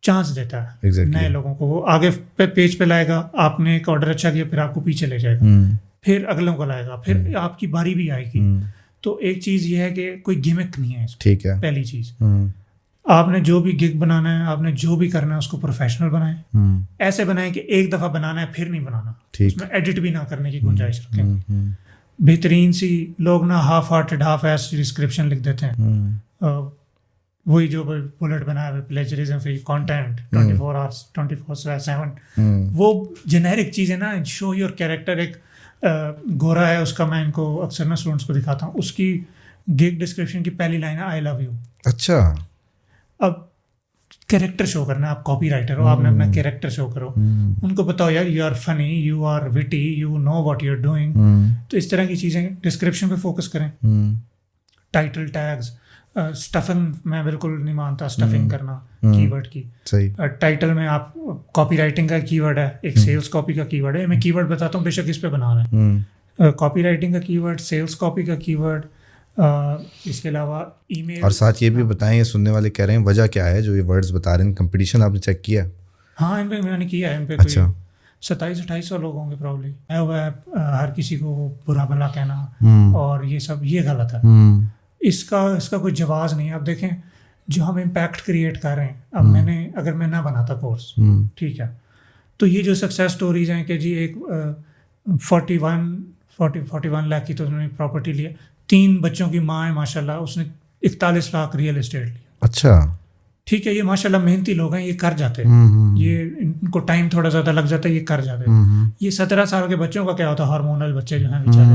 चांस देता है नए लोगों को, वो आगे पेज पे लाएगा, आपने एक ऑर्डर अच्छा किया फिर आपको पीछे ले जाएगा, फिर अगलों को लाएगा, फिर आपकी बारी भी आएगी। तो एक चीज़ ये है कि कोई गिमिक नहीं है इसमें। ठीक है। पहली चीज़, आपने जो भी गिग बनाना है, आपने जो भी करना है उसको प्रोफेशनल बनाएं। ऐसे बनाएं कि एक दफ़ा बनाना है फिर नहीं बनाना, उसमें एडिट भी ना करने की गुंजाइश रखें। बेहतरीन सी लोग ना half hearted half S description लिख देते हैं, वही जो बुलेट बनाया है प्लेजरिज्म फ्री कंटेंट 24 आवर्स 24/7, वो जेनेरिक चीज़ है ना। Show your character. एक गोरा है, उसका मैं इनको अक्सर ना स्टूडेंट्स को दिखाता हूँ, उसकी गिग डिस्क्रिप्शन की पहली लाइन है आई लव यू। अच्छा। अब कैरेक्टर शो करना है, आप कॉपी राइटर हो, आपने अपना कैरेक्टर शो करो, उनको बताओ यार you are funny, you are witty, you know what you are doing. तो इस तरह की चीज़ें डिस्क्रिप्शन पे फोकस करें। टाइटल टैग्स, स्टफिंग मैं बिल्कुल नहीं मानता, स्टफिंग करना कीवर्ड की। सही। टाइटल में आप कॉपी राइटिंग का कीवर्ड है, एक सेल्स कॉपी का कीवर्ड है, मैं कीवर्ड बताता हूँ बेशक इस पे बना रहे हैं। कॉपी राइटिंग का कीवर्ड, सेल्स कॉपी का कीवर्ड, इसके अलावा ईमेल। और साथ ये भी बताएं, ये सुनने वाले कह रहे हैं वजह क्या है जो ये वर्ड्स बता रहे हैं, कंपटीशन आपने चेक किया? हाँ, इन पे मैंने किया है। इन पे अच्छा। 2700-2800 लोग होंगे प्रॉब्ली। हर किसी को बुरा भला कहना और ये सब, ये गलत है। इसका कोई जवाब नहीं है। अब देखें जो हम इम्पैक्ट क्रिएट कर रहे हैं, अब अगर मैं ना बनाता कोर्स, ठीक है, तो ये जो सक्सेस स्टोरीज हैं कि जी एक 41 लाख की तो उन्होंने प्रॉपर्टी लिया, 3 बच्चों की माँ है माशाल्लाह, उसने 41 लाख रियल एस्टेट लिया। अच्छा, ठीक है, ये माशाल्लाह मेहनती लोग हैं, ये कर जाते हैं, ये इनको टाइम थोड़ा ज़्यादा लग जाता है, ये कर जाते हैं। ये 17 साल के बच्चों का क्या होता है, हार्मोनल बच्चे जो हैं बेचारे,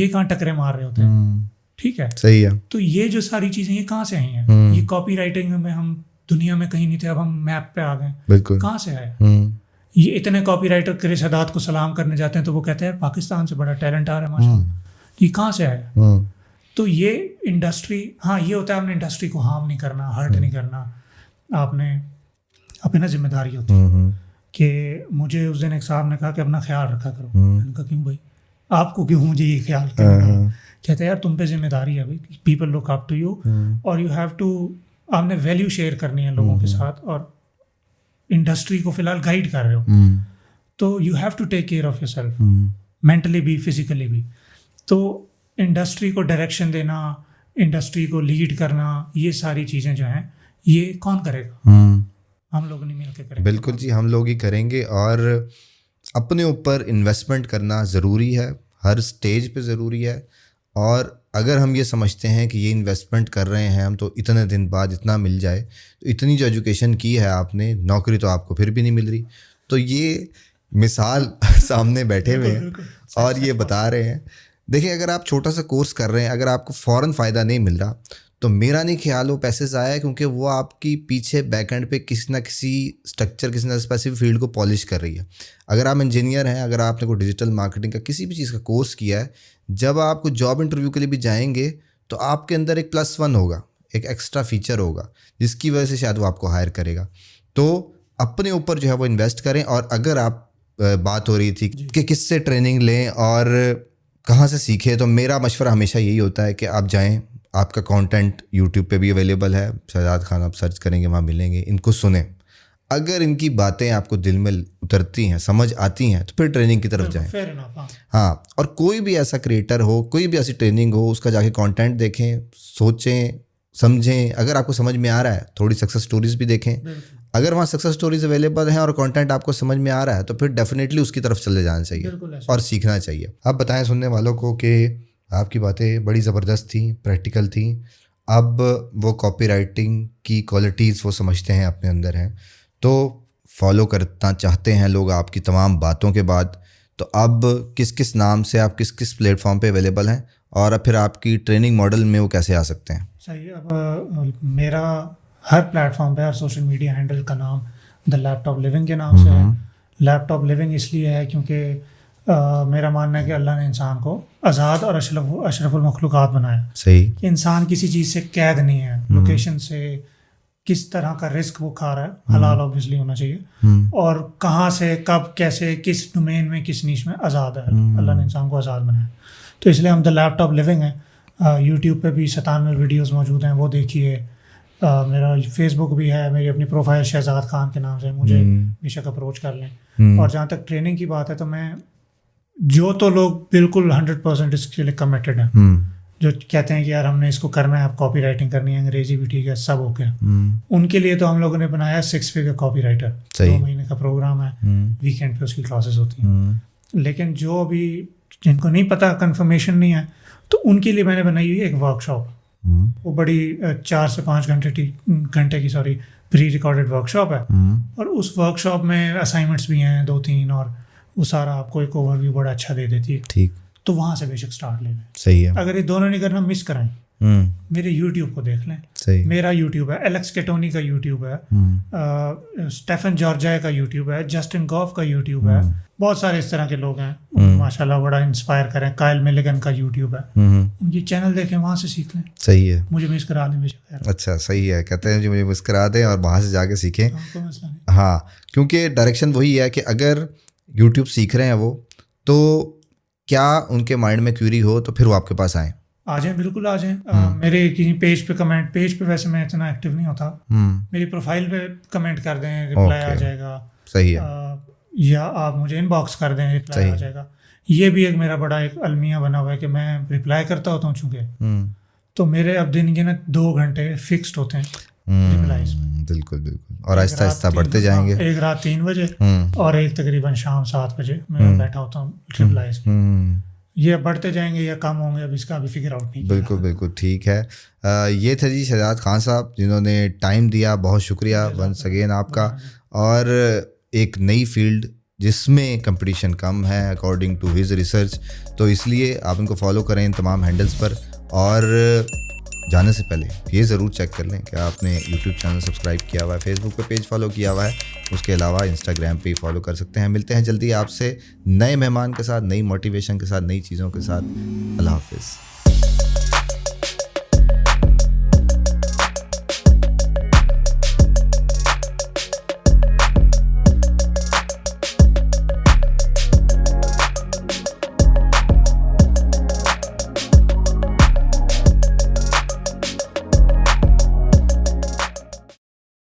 ये कहाँ टकरे मार रहे होते हैं। ठीक है, सही है। तो ये जो सारी चीज़ें ये कहाँ से आई हैं? ये कॉपी राइटिंग में हम दुनिया में कहीं नहीं थे, अब हम मैप पे आ गए। बिल्कुल। कहाँ से आया? ये इतने कॉपी राइटर क्रिस हदाद को सलाम करने जाते हैं तो वो कहते हैं पाकिस्तान से बड़ा टैलेंट आ रहा है माशाल्लाह। ये कहाँ से आया? तो ये इंडस्ट्री, हाँ ये होता है, आपने इंडस्ट्री को हार्म नहीं करना, हर्ट नहीं करना, आपने अपना जिम्मेदारी होती है। कि मुझे उस दिन एक साहब ने कहा कि अपना ख्याल रखा करो। मैंने कहा क्यों भाई, आपको क्यों मुझे ये ख्याल करना? कहते हैं यार तुम पे जिम्मेदारी है भाई, people look up to you और यू हैव टू, आपने वैल्यू शेयर करनी है लोगों के साथ, और इंडस्ट्री को फिलहाल गाइड कर रहे हो, तो you have to take care of yourself, mentally भी फिजिकली भी। तो इंडस्ट्री को डायरेक्शन देना, इंडस्ट्री को लीड करना, ये सारी चीज़ें जो हैं ये कौन करेगा? हम लोग नहीं मिलकर करेंगे। बिल्कुल जी, हम लोग ही करेंगे। और अपने ऊपर इन्वेस्टमेंट करना ज़रूरी है, हर स्टेज पे ज़रूरी है। और अगर हम ये समझते हैं कि ये इन्वेस्टमेंट कर रहे हैं हम, तो इतने दिन बाद इतना मिल जाए, तो इतनी जो एजुकेशन की है आपने, नौकरी तो आपको फिर भी नहीं मिल रही। तो ये मिसाल सामने बैठे हुए हैं और ये बता रहे हैं। देखिए, अगर आप छोटा सा कोर्स कर रहे हैं, अगर आपको फ़ौरन फ़ायदा नहीं मिल रहा, तो मेरा नहीं ख्याल वो पैसे ज़ाया है, क्योंकि वो आपकी पीछे बैकएंड पे किसी ना किसी स्ट्रक्चर, किसी ना स्पेसिफिक फील्ड को पॉलिश कर रही है। अगर आप इंजीनियर हैं, अगर आपने कोई डिजिटल मार्केटिंग का किसी भी चीज़ का कोर्स किया है, जब आप कुछ जॉब इंटरव्यू के लिए भी जाएंगे तो आपके अंदर एक +1 होगा, एक एक्स्ट्रा फीचर होगा, जिसकी वजह से शायद वो आपको हायर करेगा। तो अपने ऊपर जो है वो इन्वेस्ट करें। और अगर आप बात हो रही थी कि किससे ट्रेनिंग लें और कहाँ से सीखें, तो मेरा मशवरा हमेशा यही होता है कि आप जाएं, आपका कंटेंट यूट्यूब पे भी अवेलेबल है, शहजाद खान आप सर्च करेंगे वहाँ मिलेंगे, इनको सुने। अगर इनकी बातें आपको दिल में उतरती हैं, समझ आती हैं, तो फिर ट्रेनिंग की तरफ जाएं। हाँ, और कोई भी ऐसा क्रिएटर हो, कोई भी ऐसी ट्रेनिंग हो, उसका जाके कंटेंट देखें, सोचें, समझें। अगर आपको समझ में आ रहा है, थोड़ी सक्सेस स्टोरीज भी देखें। अगर वहाँ सक्सेस स्टोरीज अवेलेबल हैं और कंटेंट आपको समझ में आ रहा है, तो फिर डेफिनेटली उसकी तरफ चले जाना चाहिए और सीखना चाहिए। अब बताएं सुनने वालों को कि आपकी बातें बड़ी ज़बरदस्त थी, प्रैक्टिकल थी। अब वो कॉपी राइटिंग की क्वालिटीज़ वो समझते हैं अपने अंदर हैं, तो फॉलो करना चाहते हैं लोग आपकी तमाम बातों के बाद। तो अब किस किस नाम से आप किस किस प्लेटफॉर्म पे अवेलेबल हैं और अब फिर आपकी ट्रेनिंग मॉडल में वो कैसे आ सकते हैं? सही। अब मेरा हर प्लेटफॉर्म पे, हर सोशल मीडिया हैंडल का नाम द लैपटॉप लिविंग के नाम से है। लैपटॉप लिविंग इसलिए है क्योंकि मेरा मानना है कि अल्लाह ने इंसान को आज़ाद और अशरफुल मखलूक़ात बनाया। सही। कि इंसान किसी चीज़ से कैद नहीं है, लोकेशन से किस तरह का रिस्क वो खा रहा है, हलाल ऑब्वियसली होना चाहिए, और कहाँ से कब कैसे किस डोमेन में किस नीश में आज़ाद है। अल्लाह ने इंसान को आज़ाद बनाया, तो इसलिए हम द लैपटॉप लिविंग है। यूट्यूब पे भी 97 वीडियोस मौजूद हैं, वो देखिए। मेरा फेसबुक भी है, मेरी अपनी प्रोफाइल शहजाद खान के नाम से, मुझे बेशक अप्रोच कर लें। और जहाँ तक ट्रेनिंग की बात है तो मैं जो तो लोग बिल्कुल 100% इसके लिए कमिटेड हैं, जो कहते हैं कि यार हमने इसको करना है, अब कॉपी राइटिंग करनी है, अंग्रेजी भी ठीक है, सब ओके, उनके लिए तो हम लोगों ने बनाया 6 फिगर कॉपी राइटर। 2 महीने का प्रोग्राम है, वीकेंड पे उसकी क्लासेस होती हैं। लेकिन जो अभी जिनको नहीं पता, कंफर्मेशन नहीं है, तो उनके लिए मैंने बनाई हुई एक वर्कशॉप। वो बड़ी 4 से 5 घंटे की प्री रिकॉर्डेड वर्कशॉप है। और उस वर्कशॉप में असाइनमेंट्स भी हैं 2-3, और वो सारा आपको एक ओवरव्यू बड़ा अच्छा दे देती है। ठीक। तो वहाँ से बेशक स्टार्ट लेना। सही है। अगर ये दोनों नहीं करना, मिस कराएं, मेरे YouTube को देख लें। सही। मेरा YouTube है, एलेक्स केटोनी का YouTube है, स्टेफन जॉर्जाय का YouTube है, जस्टिन गॉफ का YouTube है, बहुत सारे इस तरह के लोग हैं माशाल्लाह, बड़ा इंस्पायर करें। काइल मिलिगन का YouTube है, उनकी चैनल देखें, वहाँ से सीख लें। सही है। मुझे मिस करा दें बेशक। अच्छा, सही है। कहते हैं मुझे मिस करा दें और वहाँ से जाके सीखें। हाँ, क्योंकि डायरेक्शन वही है कि अगर YouTube सीख रहे हैं वो, तो क्या उनके माइंड में क्यूरी हो तो फिर वो आपके पास आए। आ जाएं, बिल्कुल आ जाएं। मेरे किसी पेज पे कमेंट, पेज पे वैसे मैं इतना एक्टिव नहीं होता, मेरी प्रोफाइल पे कमेंट कर दें, रिप्लाई आ जाएगा। सही है। या आप मुझे इनबॉक्स कर दें, रिप्लाई आ जाएगा। ये भी एक मेरा बड़ा एक अलमिया बना हुआ है कि मैं रिप्लाई करता होता हूँ, चूँकि तो मेरे अब दिन के ना 2 घंटे फिक्स्ड होते हैं रिप्लाईज में। बिल्कुल बिल्कुल। और आहिस्ता आहिस्ता बढ़ते जाएंगे। एक रात 3 बजे और एक तकरीबन शाम 7 बजे मैं बैठा होता हूँ रिप्लाईज में। ये बढ़ते जाएंगे या कम होंगे, अब इसका अभी फिगर आउट नहीं। बिल्कुल बिल्कुल ठीक है। ये थे जी शहजाद खान साहब, जिन्होंने टाइम दिया। बहुत शुक्रिया वंस अगेन आपका। और एक नई फील्ड जिसमें कंपटीशन कम है अकॉर्डिंग टू हिज रिसर्च, तो इसलिए आप इनको फॉलो करें इन तमाम हैंडल्स पर। और जाने से पहले ये ज़रूर चेक कर लें कि आपने यूट्यूब चैनल सब्सक्राइब किया हुआ है, फेसबुक पे पेज फॉलो किया हुआ है, उसके अलावा इंस्टाग्राम पे फॉलो कर सकते हैं। मिलते हैं जल्दी आपसे नए मेहमान के साथ, नई मोटिवेशन के साथ, नई चीज़ों के साथ। अल्लाह हाफिज़।